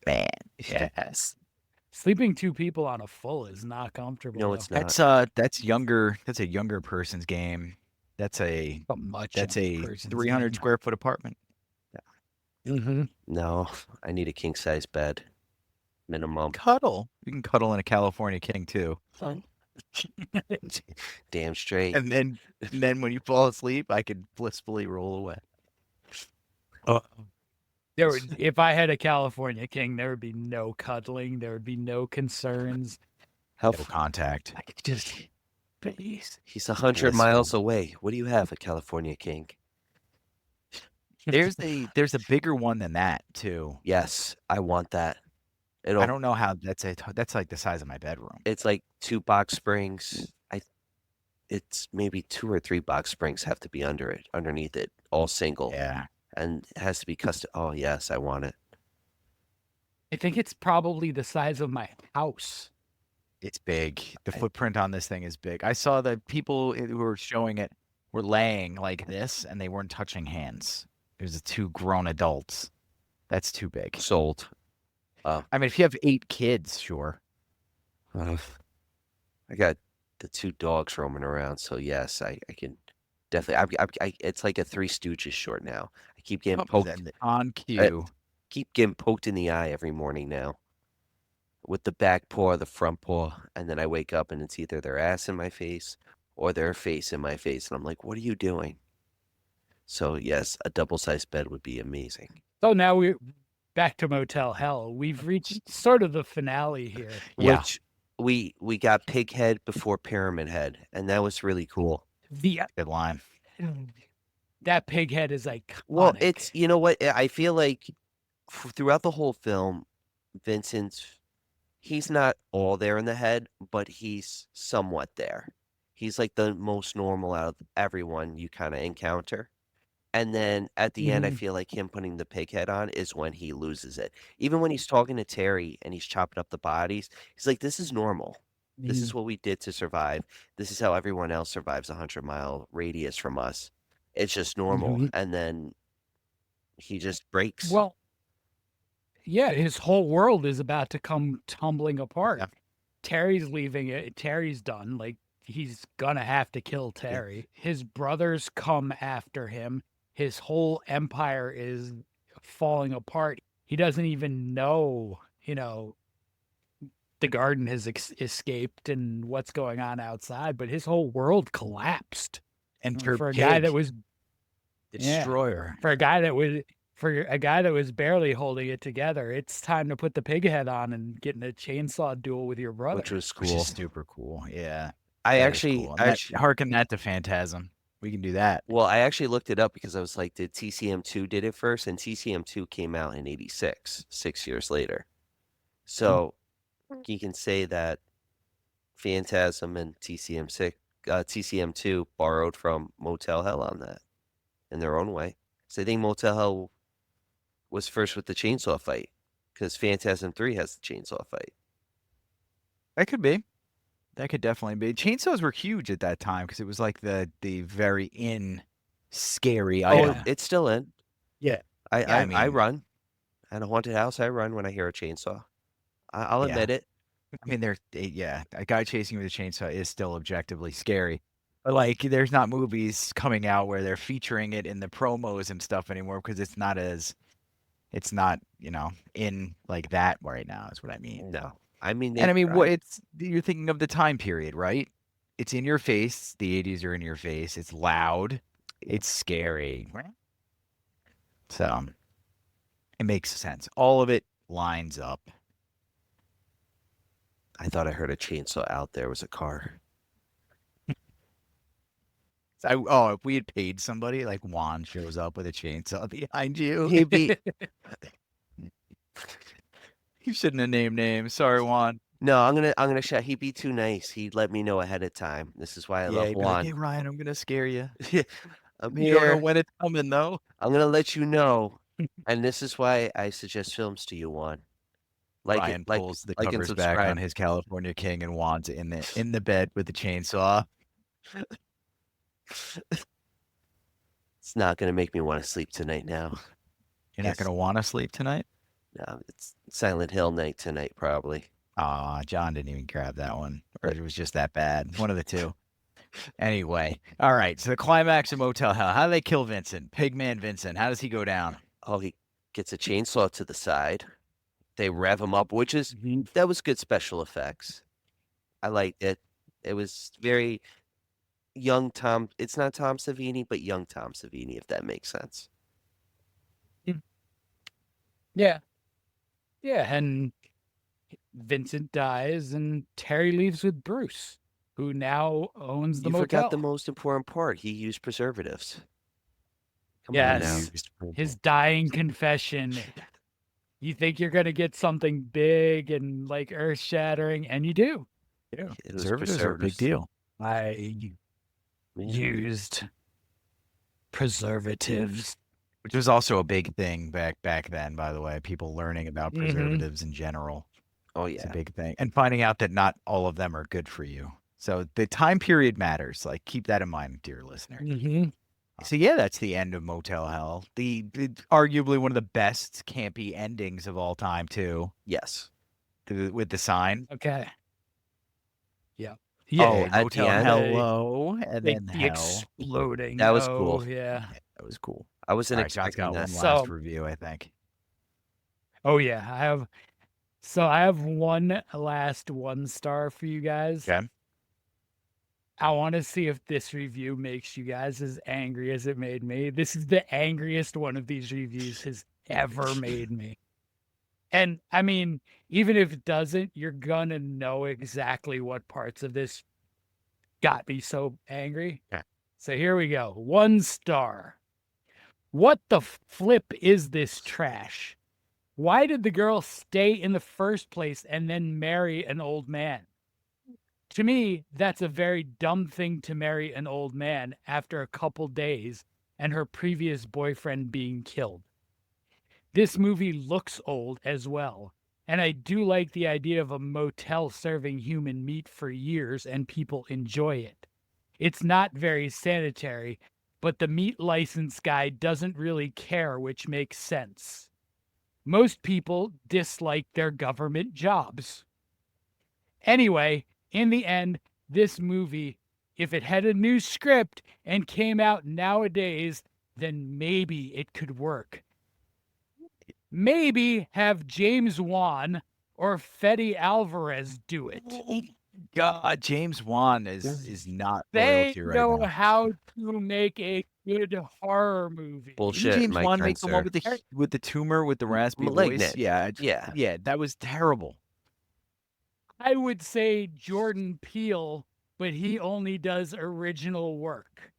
Man, yes. Sleeping 2 people on a full is not comfortable. No, though. it's not. That's younger. That's a younger person's game. That's a Much that's younger a person's 300 game. square foot apartment. Mhm. No, I need a king size bed, minimum. Cuddle. You can cuddle in a California King too. Damn straight. And then when you fall asleep, I could blissfully roll away. If I had a California King, there would be no cuddling. There would be no concerns. How No contact. I could just, please. He's 100 miles away. What do you have, a California king? There's a bigger one than that too. Yes, I want that. I don't know how that's like the size of my bedroom. It's like 2 box springs. It's maybe 2 or 3 box springs have to be underneath it, all single, Yeah. and it has to be custom. Oh yes, I want it. I think it's probably the size of my house. It's big. The footprint on this thing is big. I saw that people who were showing it were laying like this and they weren't touching hands. There's 2 grown adults. That's too big. Sold. I mean, if you have 8 kids, sure. I got the 2 dogs roaming around, so yes, I can definitely. It's like a Three Stooges short now. I keep getting poked. Then on cue. Keep getting poked in the eye every morning now, with the back paw, the front paw, and then I wake up and it's either their ass in my face or their face in my face, and I'm like, "What are you doing?" So yes, a double-sized bed would be amazing. So now we're back to Motel Hell. We've reached sort of the finale here. Yeah. Which we got pig head before pyramid head, and that was really cool. Good line. That pig head is iconic. Well, it's you know what I feel like throughout the whole film, he's not all there in the head, but he's somewhat there. He's like the most normal out of everyone you kind of encounter. And then at the end, I Mhm. feel like him putting the pig head on is when he loses it. Even when he's talking to Terry and he's chopping up the bodies, he's like, "This is normal. This is Mhm. what we did to survive. This is how everyone else survives a 100-mile radius from us. It's just normal." Mhm. And then he just breaks. Well, yeah, his whole world is about to come tumbling apart. Yeah. Terry's leaving it. Terry's done. Like, he's gonna have to kill Terry. His brothers come after him. His whole empire is falling apart. He doesn't even know, the garden has escaped and what's going on outside, but his whole world collapsed. Enter For a pig, guy that was the yeah. destroyer. for a guy that was barely holding it together, it's time to put the pig head on and get in a chainsaw duel with your brother. Which was Which cool. is super cool. Yeah. I That is actually, cool. I And actually, harken that to Phantasm. We can do that. well, I actually looked it up because I was like, did TCM2 did it first? And TCM2 came out in 86, 6 years later. So you can say that Phantasm and TCM2 borrowed from Motel Hell on that in their own way. So I think Motel Hell was first with the chainsaw fight because Phantasm 3 has the chainsaw fight. That could be. That could definitely be. Chainsaws were huge at that time because it was like the very scary Oh, item. it's still in. Yeah. I Yeah, I I mean- run at a haunted house. I run when I hear a chainsaw. I'll Yeah. admit it. I mean, a guy chasing you with a chainsaw is still objectively scary. But like, there's not movies coming out where they're featuring it in the promos and stuff anymore because it's not, in like that right now. Is what I mean. No, I mean, And I mean, tried. you're thinking of the time period, right? It's in your face. The 80s are in your face. It's loud. It's scary. So it makes sense. All of it lines up. I thought I heard a chainsaw out there. It was a car. If we had paid somebody, like Juan shows up with a chainsaw behind you. He'd be You shouldn't have named names. Sorry, Juan. no. I'm gonna shout. He'd be too nice. He'd let me know ahead of time. This is why I love he'd be like, Juan. hey, Ryan, I'm gonna scare you. I'm You don't know here. when it's coming, though. I'm gonna let you know. And this is why I suggest films to you, Juan. Ryan pulls the and covers back subscribe. on his California King, and Juan's in the bed with the chainsaw. It's not gonna make me want to sleep tonight now. You're not gonna want to sleep tonight. No, it's Silent Hill night tonight, probably. John didn't even grab that one, or it was just that bad. One of the two. Anyway, all right. So the climax of Motel Hell. How do they kill Vincent? Pigman Vincent. How does he go down? Oh, he gets a chainsaw to the side. They rev him up, which is Mhm. that was good special effects. I liked it. It was very young Tom. It's not Tom Savini, but young Tom Savini, if that makes sense. Yeah. Yeah, and Vincent dies and Terry leaves with Bruce, who now owns the You motel. forgot the most important part. He used preservatives. Come on now. Yes. His dying confession. You think you're going to get something big and like earth-shattering, and you do. It was Preservatives are a big preservatives. deal. I Yeah. used preservatives. Which was also a big thing back then, by the way. People learning about Mhm. preservatives in general. Oh It's a yeah. big thing. And finding out that not all of them are good for you. So the time period matters. Like, keep that in mind, dear listener. Mm-hmm. So yeah, that's the end of Motel Hell. The arguably one of the best campy endings of all time, too. Yes. With the sign. Okay. Yeah. Oh, Yeah, at the Motel end? Hello, and Like then the Hell. exploding. That was oh, cool. Yeah. That was cool. I wasn't All right, John's expecting got one that. last So- review, I think. Oh yeah. I have one last 1-star for you guys. Okay. I want to see if this review makes you guys as angry as it made me. This is the angriest one of these reviews has ever made me. And I mean, even if it doesn't, you're gonna know exactly what parts of this got me so angry. Okay. So here we go. 1 star. What the flip is this trash? Why did the girl stay in the first place and then marry an old man? To me, that's a very dumb thing to marry an old man after a couple days and her previous boyfriend being killed. This movie looks old as well, and I do like the idea of a motel serving human meat for years and people enjoy it. It's not very sanitary, but the meat license guy doesn't really care, which makes sense. Most people dislike their government jobs. Anyway, in the end, this movie, if it had a new script and came out nowadays, then maybe it could work. Maybe have James Wan or Fede Alvarez do it. God, James Wan is not They royalty right know now. how to make a good horror movie. Bullshit, Didn't James Mike Wan make the one Spencer. with the tumor with the raspy voice? Malignant. Yeah, Yeah. that was terrible. I would say Jordan Peele, but he only does original work.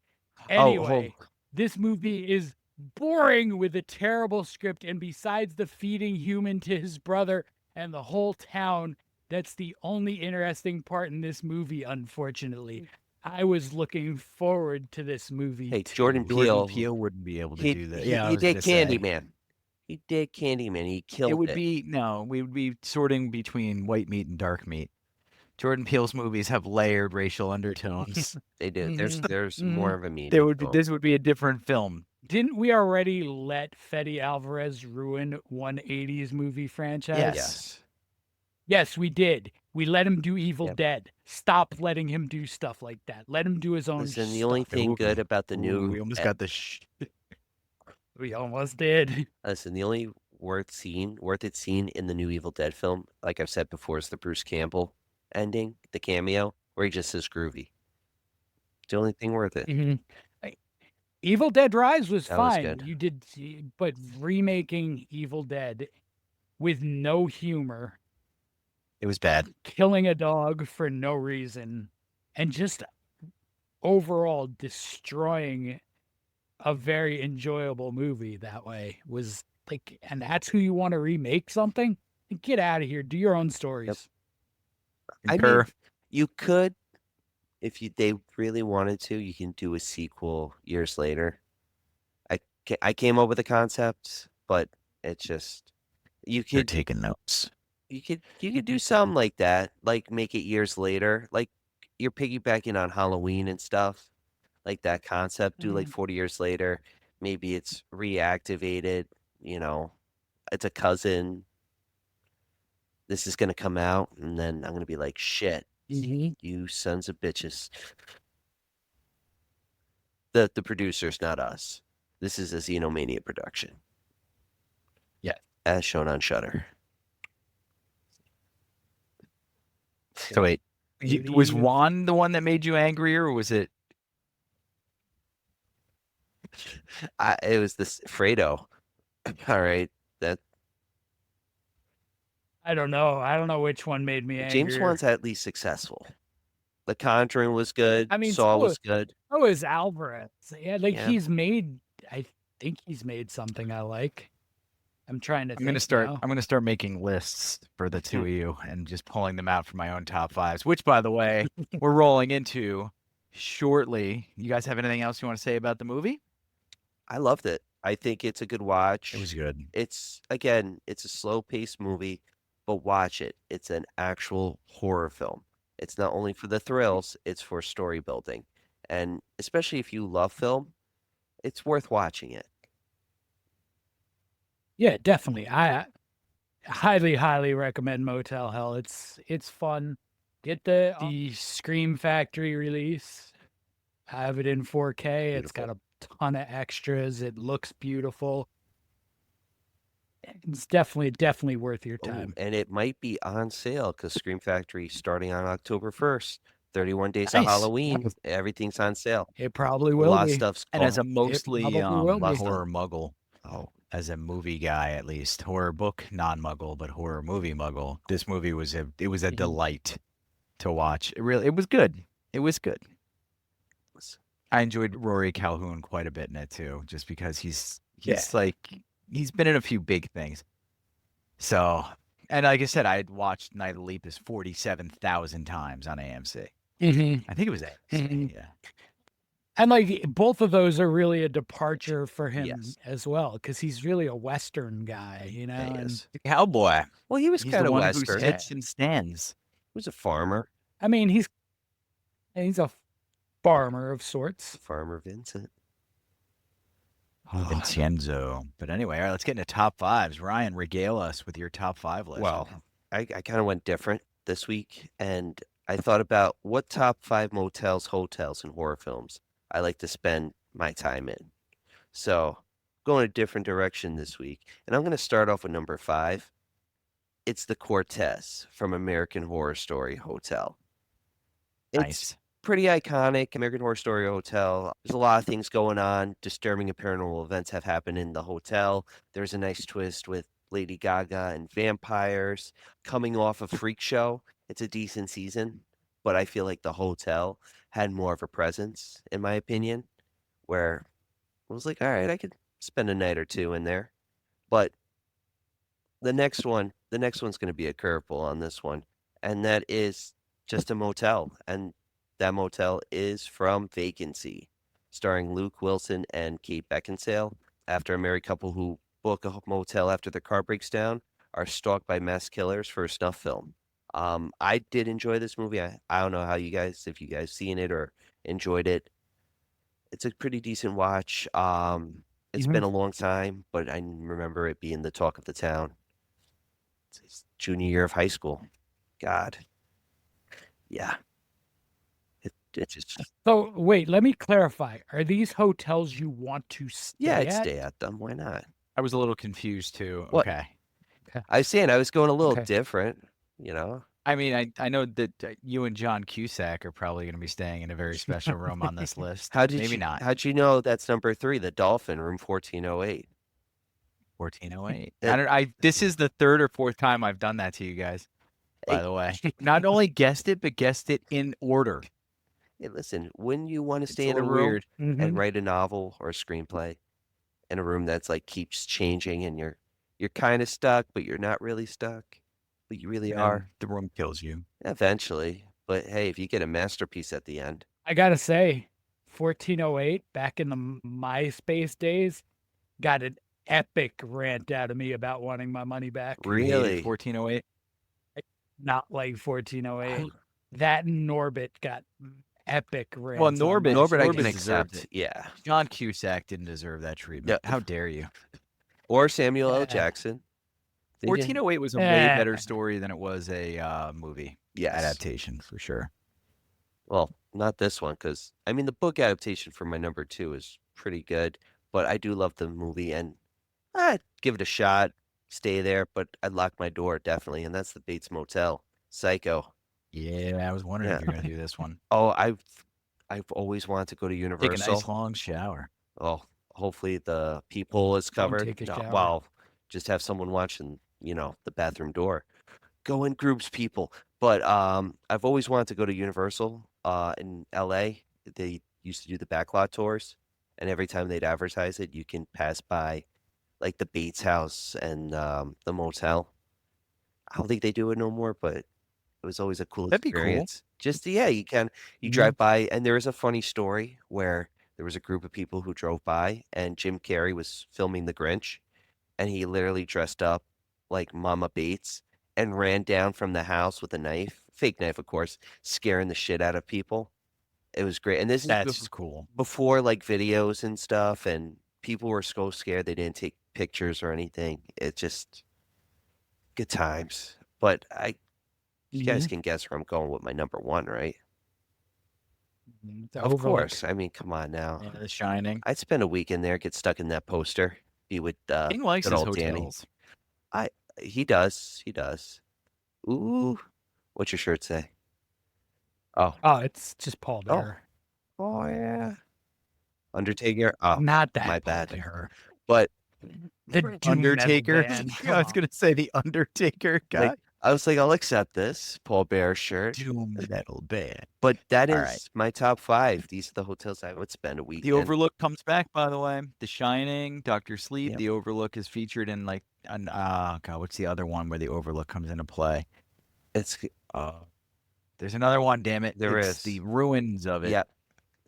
Anyway, this movie is boring with a terrible script, and besides the feeding human to his brother and the whole town, that's the only interesting part in this movie, unfortunately. I was looking forward to this movie. Hey, too. Jordan Peele wouldn't be able to He, do that. he, Yeah, I he was did gonna say. Candyman. He did Candyman. He killed it. It would be we would be sorting between white meat and dark meat. Jordan Peele's movies have layered racial undertones. They do. There's Mhm. more of a meaning. There would be, to 'em. this would be a different film. Didn't we already let Fede Alvarez ruin one 80s movie franchise? Yes. Yes, we did. We let him do Evil Yep. Dead. Stop letting him do stuff like that. Let him do his own Listen, the stuff. only thing Ooh. good about the new we almost got the We almost did. listen, the only worth it seen in the new Evil Dead film, like I've said before, is the Bruce Campbell ending, the cameo, where he just says groovy. It's the only thing worth it. Evil Dead Rise was That was fine. good. You did, but remaking Evil Dead with no humor, It was bad. killing a dog for no reason, and just overall destroying a very enjoyable movie that way was like, and that's who you want to remake something? Get out of here. Do your own stories. I mean, Concur. you could, if they really wanted to, you can do a sequel years later. I came up with the concept, but it's just you You're could taking notes. you could do something like that, like make it years later, like you're piggybacking on Halloween and stuff, like that concept. Do like 40 years later, maybe it's reactivated. You know, it's a cousin. This is gonna come out, and then I'm gonna be like, shit, you sons of bitches. The producers, not us. This is a Xenomania production. Yeah. As shown on Shudder. So wait, was Juan the one that made you angrier, or was it? It was this Fredo. All right, that I don't know. I don't know which one made me angry. James Wan's at least successful. The Conjuring was good. I mean, Saw so was good. Oh, is Alvarez. Yeah, like Yeah. he's made, I think he's made something I like. I'm trying to I'm gonna think start. now. I'm gonna start making lists for the two of you and just pulling them out for my own top fives. Which, by the way, we're rolling into shortly. You guys have anything else you want to say about the movie? I loved it. I think it's a good watch. It was good. It's a slow-paced movie, but watch it. It's an actual horror film. It's not only for the thrills, it's for story building. And especially if you love film, it's worth watching it. Yeah, definitely. I highly, highly recommend Motel Hell. It's fun. Get the Scream Factory release. Have it in 4K. It's got a ton of extras. It looks beautiful. It's definitely worth your Oh, time. and it might be on sale because Scream Factory starting on October 1st. 31 days of Nice. Halloween. Everything's on sale. It probably A will lot of be. stuff's And as a gone. mostly probably will be. horror muggle, Oh, as a movie guy at least, horror book non-muggle, but horror movie muggle, this movie was a Mhm. delight to watch. It was good. It was good. I enjoyed Rory Calhoun quite a bit in it too, just because he's like he's been in a few big things. So, and like I said, I had watched Night of the Lepus 47,000 times on AMC. Mhm. I think it was AMC. Mhm. Yeah. And like both of those are really a departure for him Yes. as well, because he's really a Western guy, you know. Yeah, he And is. The cowboy. Well, he was He's kind the of one who's Western. hitched and stands. He was a farmer, I mean, he's a farmer of sorts. Farmer Vincent. Vincenzo. But anyway, all right, let's get into top fives. Ryan, regale us with your top five list. Well, I kind of went different this week, and I thought about what top 5 motels, hotels, and horror films I like to spend my time in. So, going a different direction this week, and I'm going to start off with number 5. It's the Cortez from American Horror Story Hotel. It's nice. pretty iconic. American Horror Story Hotel. There's a lot of things going on. Disturbing and paranormal events have happened in the hotel. There's a nice twist with Lady Gaga and vampires coming off a freak show. It's a decent season, but I feel like the hotel had more of a presence, in my opinion, where I was like, all right, I could spend a night or two in there. But the next one's going to be a curveball on this one, and that is just a motel. And that motel is from Vacancy, starring Luke Wilson and Kate Beckinsale. After a married couple who book a motel after their car breaks down are stalked by mass killers for a snuff film. I did enjoy this movie. I don't know how if you guys seen it or enjoyed it. It's a pretty decent watch. It's been a long time, but I remember it being the talk of the town. It's junior year of high school. God. Yeah. It just, So wait, let me clarify. Are these hotels you want to stay yeah, I'd at? stay at them. Why not? I was a little confused too. What? Okay. I was saying I was going a little Okay. different, you know? I mean, I know that you and John Cusack are probably going to be staying in a very special room on this list. Maybe not. How'd you know that's number 3, the Dolphin, room 1408? 1408. It- This is the third or fourth time I've done that to you guys. By the way, not only guessed it, but guessed it in order. Hey, listen, when you want to It's stay a in a little room weird. and write a novel or a screenplay in a room that's like keeps changing and you're kind of stuck, but you're not really stuck, but you really are The room kills you. eventually. But hey, if you get a masterpiece at the end, I gotta say, 1408 back in the MySpace days got an epic rant out of me about wanting my money back. really, 1408. Not like 1408. That and Norbit got epic rants. Well, on Norbit- Norbert I can Norbit deserved accept. Yeah, John Cusack didn't deserve that treatment. Yeah. How dare you? or Samuel L. Yeah. Jackson. They didn't- 1408 was a way Eh. better story than it was a movie Yes. adaptation for sure. Well, not this one, because I mean the book adaptation for my number 2 is pretty good, but I do love the movie and I'd give it a shot, stay there, but I'd lock my door definitely, and that's the Bates Motel, Psycho. Yeah, I was wondering if Yeah. you're going to do this one. Oh, I've always wanted to go to Take a Universal. nice long shower. Oh, hopefully the peephole is Don't covered. take a No, shower. well, just have someone watching, the bathroom door. Go in groups, people. But I've always wanted to go to Universal in LA. They used to do the backlot tours, and every time they'd advertise it, you can pass by like the Bates house and the motel. I don't think they do it no more, but it was always a cool That'd be cool. experience. Just you drive by, and there is a funny story where there was a group of people who drove by, and Jim Carrey was filming The Grinch, and he literally dressed up like Mama Bates and ran down from the house with a knife, fake knife, of course, scaring the shit out of people. It was great, and this is That's cool. before like videos and stuff, and people were so scared they didn't take pictures or anything. It just good times. But you guys can guess where I'm going with my number 1, right? The Of Overlook. course. I mean, come on now. Yeah, The Shining. I'd spend a week in there, get stuck in that poster, be with King likes good his old Danny. hotels. He does. He does. Ooh, what's your shirt say? Oh, Oh, it's just Paul Oh. Bearer. oh yeah. Undertaker. Oh, Not that my Paul bad. Bearer. but The doom metal Undertaker. band, Yeah, I was come going to say the Undertaker guy. Like, I was like, I'll accept this Paul Bear shirt. Doom metal band. But that is All right. my top 5. These are the hotels I would spend a week The in. Overlook comes back, by the way. The Shining, Doctor Sleep. Yep. The Overlook is featured in what's the other one where the Overlook comes into play? It's There's another one. Damn it! There It's is. the ruins of it. yeah.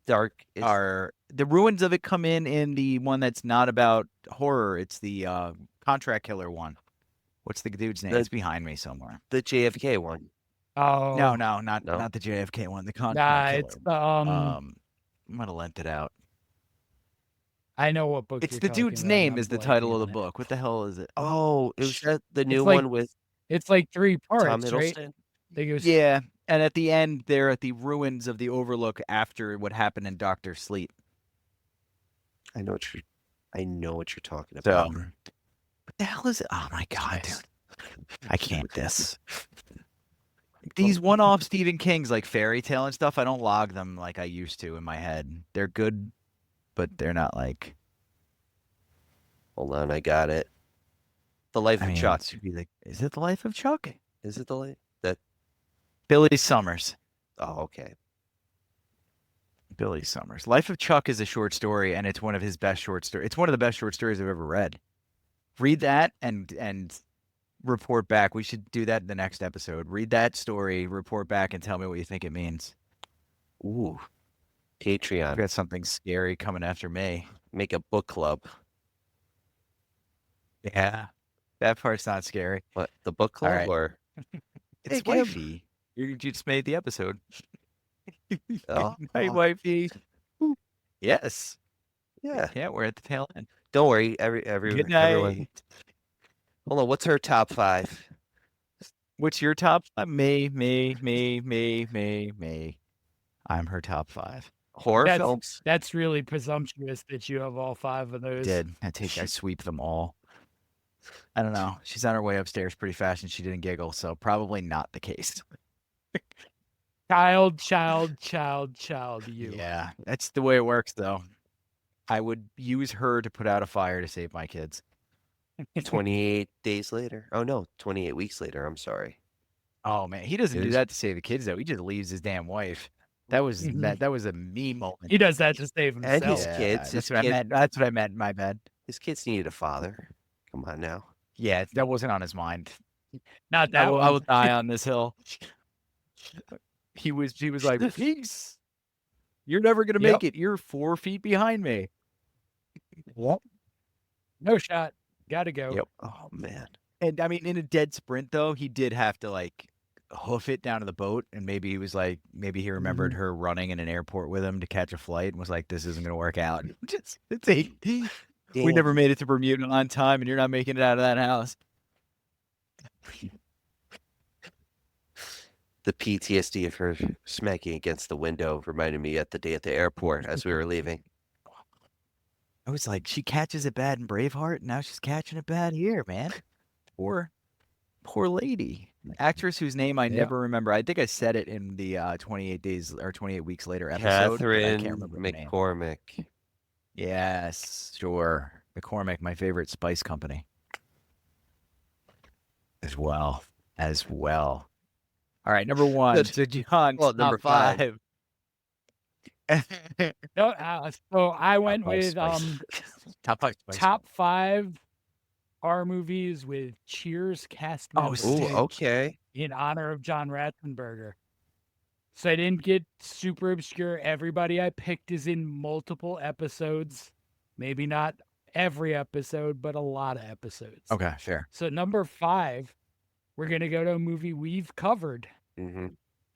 dark. It's are the ruins of it come in the one that's not about horror. It's the contract killer one. What's the dude's name? The- It's behind me somewhere. the JFK one. Oh No, No? not the JFK one. The contract Nah, killer. it's the I'm gonna lent it out. I know what book. It's you're the talking dude's about, name and is I'm the title blanking of the on it. book. What the hell is it? Oh, it was that the new like- one with It's like 3 Tom parts, right? Hiddleston. I think it was, Yeah, and at the end, they're at the ruins of the Overlook after what happened in Doctor Sleep. I know what you're talking So, about. what the hell is it? Oh my god, Nice. dude! I can't this. These one-off Stephen King's like fairy tale and stuff, I don't log them like I used to in my head. They're good, but they're not like. Hold on, I got it. The Life I of mean, Chuck. it should be like, is it the Life of Chuck? Is it the life? That? Billy Summers. Oh, okay. Billy Summers. Life of Chuck is a short story, and it's one of his best short stories. It's one of the best short stories I've ever read. Read that and report back. We should do that in the next episode. Read that story, report back, and tell me what you think it means. Ooh. I've Patreon. got something scary coming after me. Make a book club. Yeah. That part's not scary. What? The book club right. or? It's Hey, Kim. wifey. You just made the episode. Oh, Hey, wifey. Yes. yeah. Yeah, we're at the tail end. Don't worry. Good Everyone. night. Hold on. What's her top 5? What's your top 5? Me. I'm her top 5. Horror That's- films? that's really presumptuous that you have all 5 of those. I sweep them all. I don't know. She's on her way upstairs pretty fast and she didn't giggle, so probably not the case. Child, you. Yeah, that's the way it works though. I would use her to put out a fire to save my kids. 28 days later. Oh, no. 28 weeks later. I'm sorry. Oh man, he doesn't do Is- that to save the kids though. He just leaves his damn wife. That was Mhm. that was a me moment. He does that to save And himself. his kids, That's his what I kid- meant. That's what I meant. My bad. His kids needed a father. Come on now. Yeah, that wasn't on his mind. Not that I one. will die on this hill. He was like, peace. You're never gonna Yep. make it. You're 4 feet behind me. No shot. Gotta go. Yep. Oh, man. And I mean, in a dead sprint though, he did have to like hoof it down to the boat, and maybe he was like, maybe he remembered her running in an airport with him to catch a flight, and was like, this isn't gonna work out. We Damn. never made it to Bermuda on time, and you're not making it out of that house. The PTSD of her smacking against the window reminded me at the airport as we were leaving. I was like, she catches it bad in Braveheart, and now she's catching it bad here, man. Poor lady. Actress whose name I Yeah. never remember. I think I said it in the 28 days or 28 weeks later episode. but I Catherine can't remember the name. McCormick. Yes, sure. McCormick, my favorite spice company. As well. All right, number 1. Good. So John, Well, number top 5. 5. No, so I went five with spice. Top 5 spice. top 5 horror movies with Cheers cast Oh, members Ooh, sick. okay. in honor of John Ratzenberger. So I didn't get super obscure. Everybody I picked is in multiple episodes. Maybe not every episode, but a lot of episodes. Okay, fair. So number 5, we're gonna go to a movie we've covered, Hmm.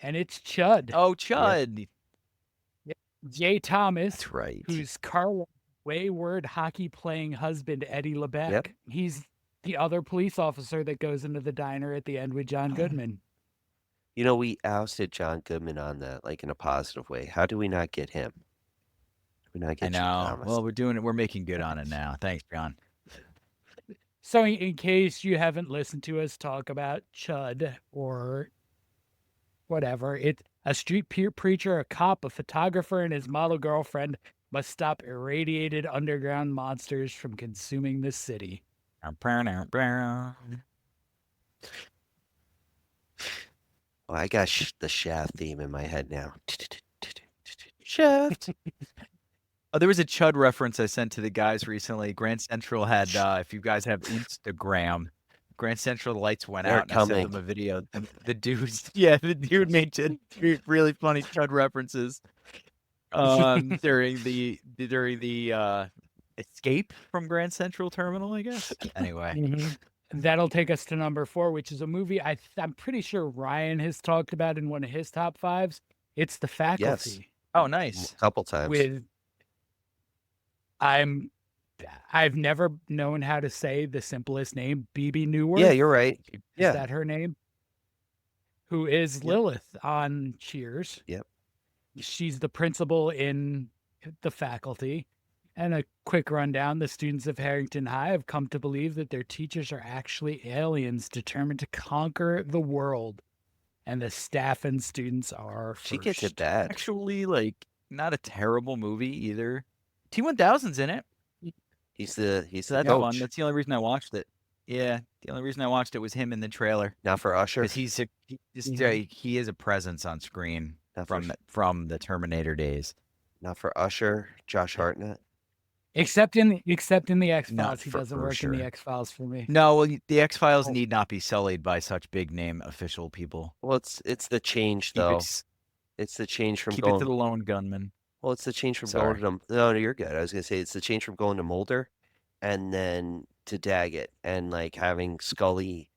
and it's Chud. Oh, Chud. Jay Thomas, That's right. who's Carl wayward hockey-playing husband Eddie LeBeck. He's the other police officer that goes into the diner at the end with John Goodman. You know, we ousted John Goodman on that, like in a positive way. How do we not get him? Do we not I get Jim know. Thomas? Well, we're doing it. We're making good on it now. Thanks, John. So in case you haven't listened to us talk about Chud or whatever, it's a street preacher, a cop, a photographer, and his model girlfriend must stop irradiated underground monsters from consuming the city. Oh, I got the Shaft theme in my head now. Shaft. Oh, there was a Chud reference I sent to the guys recently. Grand Central had, if you guys have Instagram, Grand Central lights went They're out, and I sent them coming. a video. The dude, the dude made really funny Chud references. during the escape from Grand Central Terminal, I guess. Anyway, Mhm. That'll take us to number 4, which is a movie I'm pretty sure Ryan has talked about in one of his top 5s. It's The Faculty. oh, A nice. couple times. With I've never known how to say the simplest name, Bebe Neuwirth. Yeah, you're right. Is Yeah. that her name? Who is Yep. Lilith on Cheers. Yep. She's the principal in The Faculty. And a quick rundown, the students of Harrington High have come to believe that their teachers are actually aliens determined to conquer the world. And the staff and students are She gets it first. bad. Actually, like, not a terrible movie either. T-1000's in it, He's the so that's coach. fun. That's the only reason I watched it. Yeah, the only reason I watched it was him in the trailer. Not for Usher. Because he is a presence on screen Not for, from the Terminator days. not for Usher. Josh Hartnett. Except in the X-Files. Not He for- doesn't for work in the sure. X-Files for me. No, well, the X-Files Oh. need not be sullied by such big name official people. Well, it's the change Keep though. it, It's the change from keep going. it to the lone gunman. Well, it's the change from Sorry. going to no, you're good. I was gonna say it's the change from going to Mulder, and then to Daggett, and like having Scully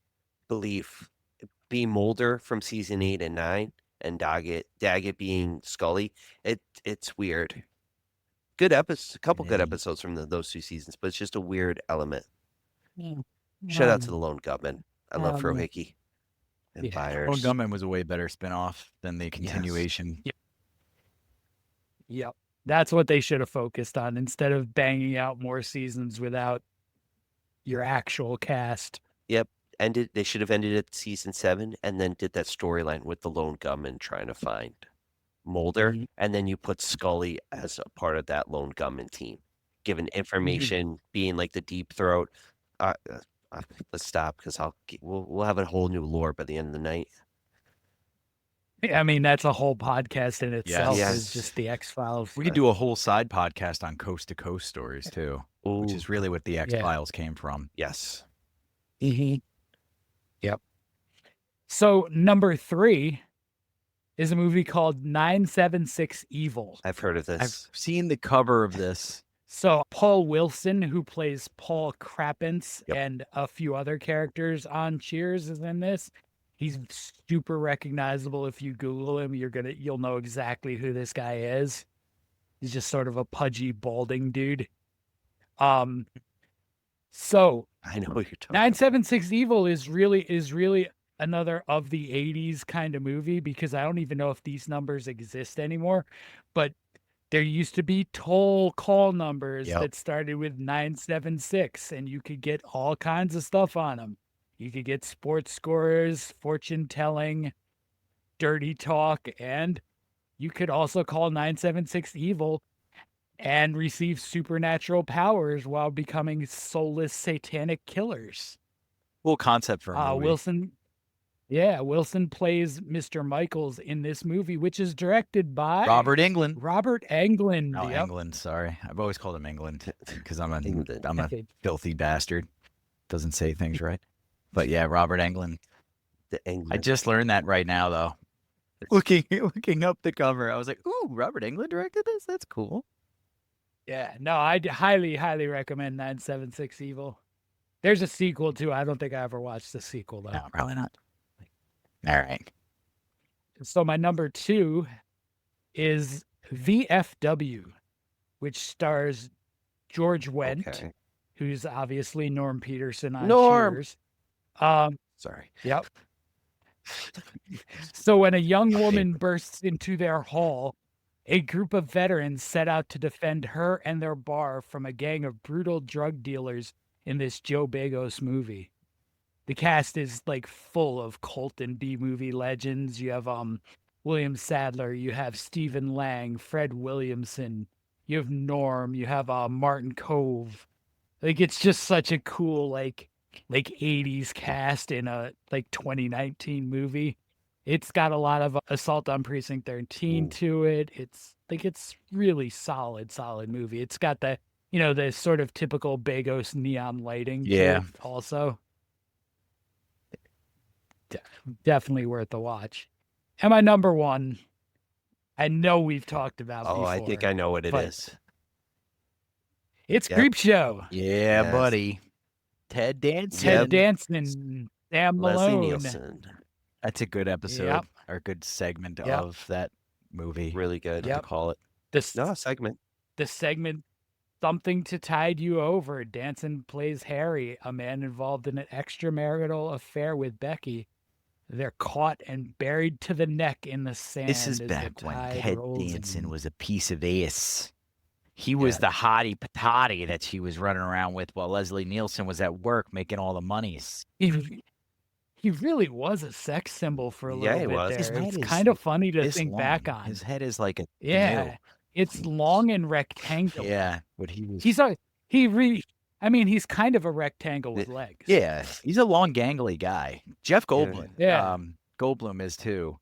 be Mulder from season 8 and 9, and Daggett being Scully. It's weird. Good episode, a couple good Yeah. episodes from those 2 seasons, but it's just a weird element. Yeah. Shout out to the Lone Gunman. I love yeah. Frohickey and Yeah. Byers. Lone Gunman was a way better spinoff than the continuation. Yep. That's what they should have focused on instead of banging out more seasons without your actual cast. They should have ended at season 7 and then did that storyline with the Lone Gunman trying to find Mulder, Mhm. and then you put Scully as a part of that Lone Gunman team, given information, being like the deep throat. Let's stop because we'll have a whole new lore by the end of the night. I mean, that's a whole podcast in itself. Yes. Is just the X-Files. We could do a whole side podcast on coast to coast stories too, which Ooh, is really what the X-Files came from. yes. Yep. So number 3 is a movie called 976 Evil. I've heard of I've this. seen the cover of this. So Paul Wilson, who plays Paul Krappens Yep. and a few other characters on Cheers, is in this. He's super recognizable. If you Google him, you'll know exactly who this guy is. He's just sort of a pudgy, balding dude. So I know what you're talking. 976 Evil is really another of the 80s kind of movie, because I don't even know if these numbers exist anymore, but there used to be toll call numbers Yep. that started with 976, and you could get all kinds of stuff on them. You could get sports scores, fortune telling, dirty talk, and you could also call 976 Evil and receive supernatural powers while becoming soulless satanic killers. Cool concept for a movie. Wilson plays Mr. Michaels in this movie, which is directed by Robert Englund. Robert Englund. No, Yep. England. Sorry, I've always called him England because I'm a England. filthy bastard. Doesn't say things right. But yeah, Robert Englund. The I England. just learned that right now, though. Looking up the cover, I was like, "Ooh, Robert Englund directed this. That's cool." Yeah, no, I'd highly recommend 976 Evil. There's a sequel too. I don't think I ever watched the sequel though. No, probably not. All right. So my number 2 is VFW, which stars George Wendt, Okay. who's obviously Norm Peterson on Norm! Cheers. Sorry. Yep. So when a young woman bursts into their hall, a group of veterans set out to defend her and their bar from a gang of brutal drug dealers in this Joe Bagos movie. The cast is like full of cult and B-movie legends. You have William Sadler, you have Stephen Lang, Fred Williamson, you have Norm, you have Martin Cove. Like, it's just such a cool like 80s cast in a like 2019 movie. It's got a lot of Assault on Precinct 13 Ooh. to it. It's really solid movie. It's got the the sort of typical Bagos neon lighting to Yeah. it also. Definitely worth the watch. And my number 1 I know we've talked about Oh, before. I think I know what it but is. It's Yep. Creepshow. Yeah, Yes. buddy. Ted Danson. Yep. Ted Danson, Sam Leslie Malone. Nielsen. That's a good episode Yep. or good segment Yep. of that movie. Really good. Yep. To call it. No, segment. The segment, Something to Tide You Over. Danson plays Harry, a man involved in an extramarital affair with Becky. They're caught and buried to the neck in the sand. This is as back the when tide Ted rolls Danson in. was a piece of ace. He was the hottie patati that she was running around with while Leslie Nielsen was at work making all the monies. He really was a sex symbol for a Yeah, little he bit was. there. His head It's is kind of funny to this think long. back on. His head is like a Yeah, canoe. it's long and rectangular. Yeah, but he was. He's kind of a rectangle with legs. Yeah, he's a long, gangly guy. Jeff Goldblum. Yeah. Goldblum is too.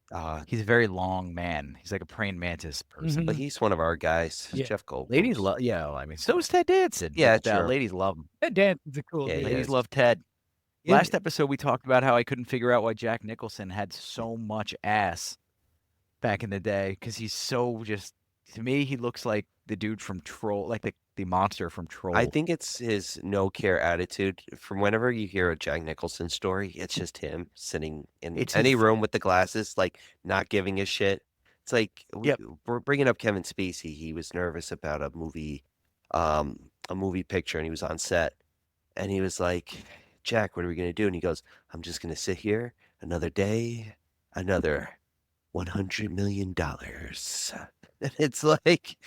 He's a very long man. He's like a praying mantis person. But he's one of our guys, Yeah. Jeff Goldblum. Ladies love. Yeah, I mean, so is Ted Danson. Yeah, but, true. ladies love him. That Danson's a cool Yeah, dude. he Ladies is. love Ted. Yeah. Last episode, we talked about how I couldn't figure out why Jack Nicholson had so much ass back in the day because he's so just. To me, he looks like the dude from Troll, like the monster from Troll. I think it's his no care attitude. From whenever you hear a Jack Nicholson story, it's just him sitting in It's any his- room with the glasses, like not giving a shit. It's like Yep. we're bringing up Kevin Spacey. He was nervous about a movie picture, and he was on set, and he was like, "Jack, what are we gonna do?" And he goes, "I'm just gonna sit here another day, another $100 million." And it's like,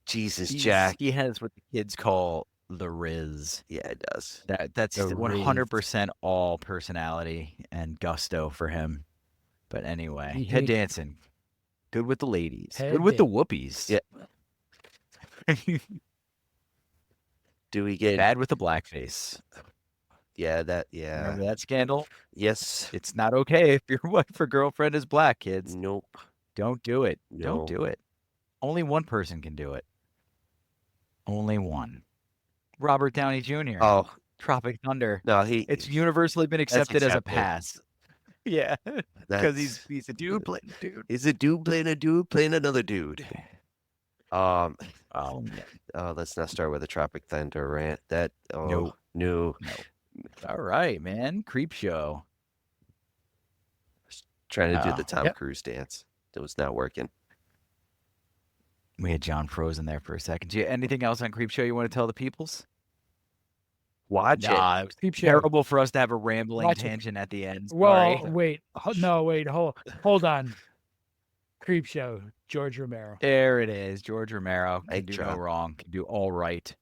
Jesus, Jack. He has what the kids call the Riz. Yeah, it does. That's The 100% all personality and gusto for him. But anyway, He- Ted Danson, good with the ladies, Ted good with the whoopies. Yeah. Do we get Bad with the blackface. Yeah, Remember that scandal? yes. It's not okay if your wife or girlfriend is black, kids. Nope. Don't do it. No. Don't do it. Only one person can do it. Only one. Robert Downey Jr. Oh Tropic Thunder. no, It's universally been accepted as a accepted. pass. Yeah, because that's- he's a dude playing a dude. He's a dude playing another dude. Oh, Let's not start with a Tropic Thunder rant. That Nope. no. all right, man. Creep show. Trying to do Oh, the Tom yep. Cruise dance. It was not working. We had John frozen there for a second. Do you anything else on Creep Show you want to tell the peoples? Watch it. Nah, it was Creep Show. terrible for us to have a rambling Watch it. tangent at the end. Well, Sorry. wait. Hold on. Creep Show, George Romero. There it is. George Romero can Hey, do no John. wrong. Can do all right.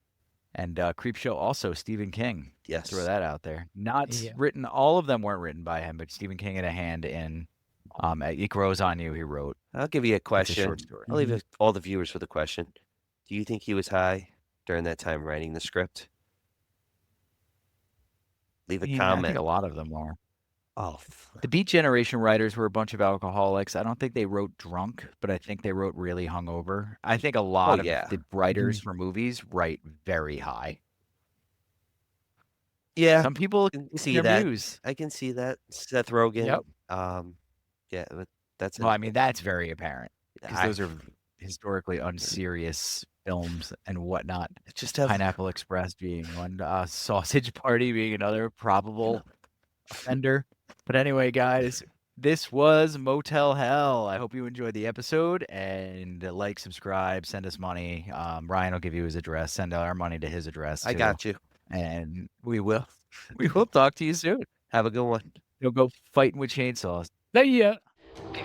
And Creep Show also Stephen King. Yes. Throw that out there. Not Yeah. written. All of them weren't written by him, but Stephen King had a hand in. It Grows on You. He wrote. I'll give you a It's a question. short story. I'll leave all the viewers with a question. Do you think he was high during that time writing the script? Leave a I comment. think a lot of them are. Oh, The Beat Generation writers were a bunch of alcoholics. I don't think they wrote drunk, but I think they wrote really hungover. I think a lot of yeah. the writers for movies write very high. yeah. Some people I can see their that. muse. I can see that. Seth Rogen. Yep. Yeah, but that's Well, I mean, that's very apparent because I those are historically unserious films and whatnot. just have Pineapple Express being one, Sausage Party being another probable offender. But anyway, guys, this was Motel Hell. I hope you enjoyed the episode and like, subscribe, send us money. Ryan will give you his address. Send our money to his address. I too. got you. And we will talk to you soon. Have a good one. You'll go fighting with chainsaws. There you. Be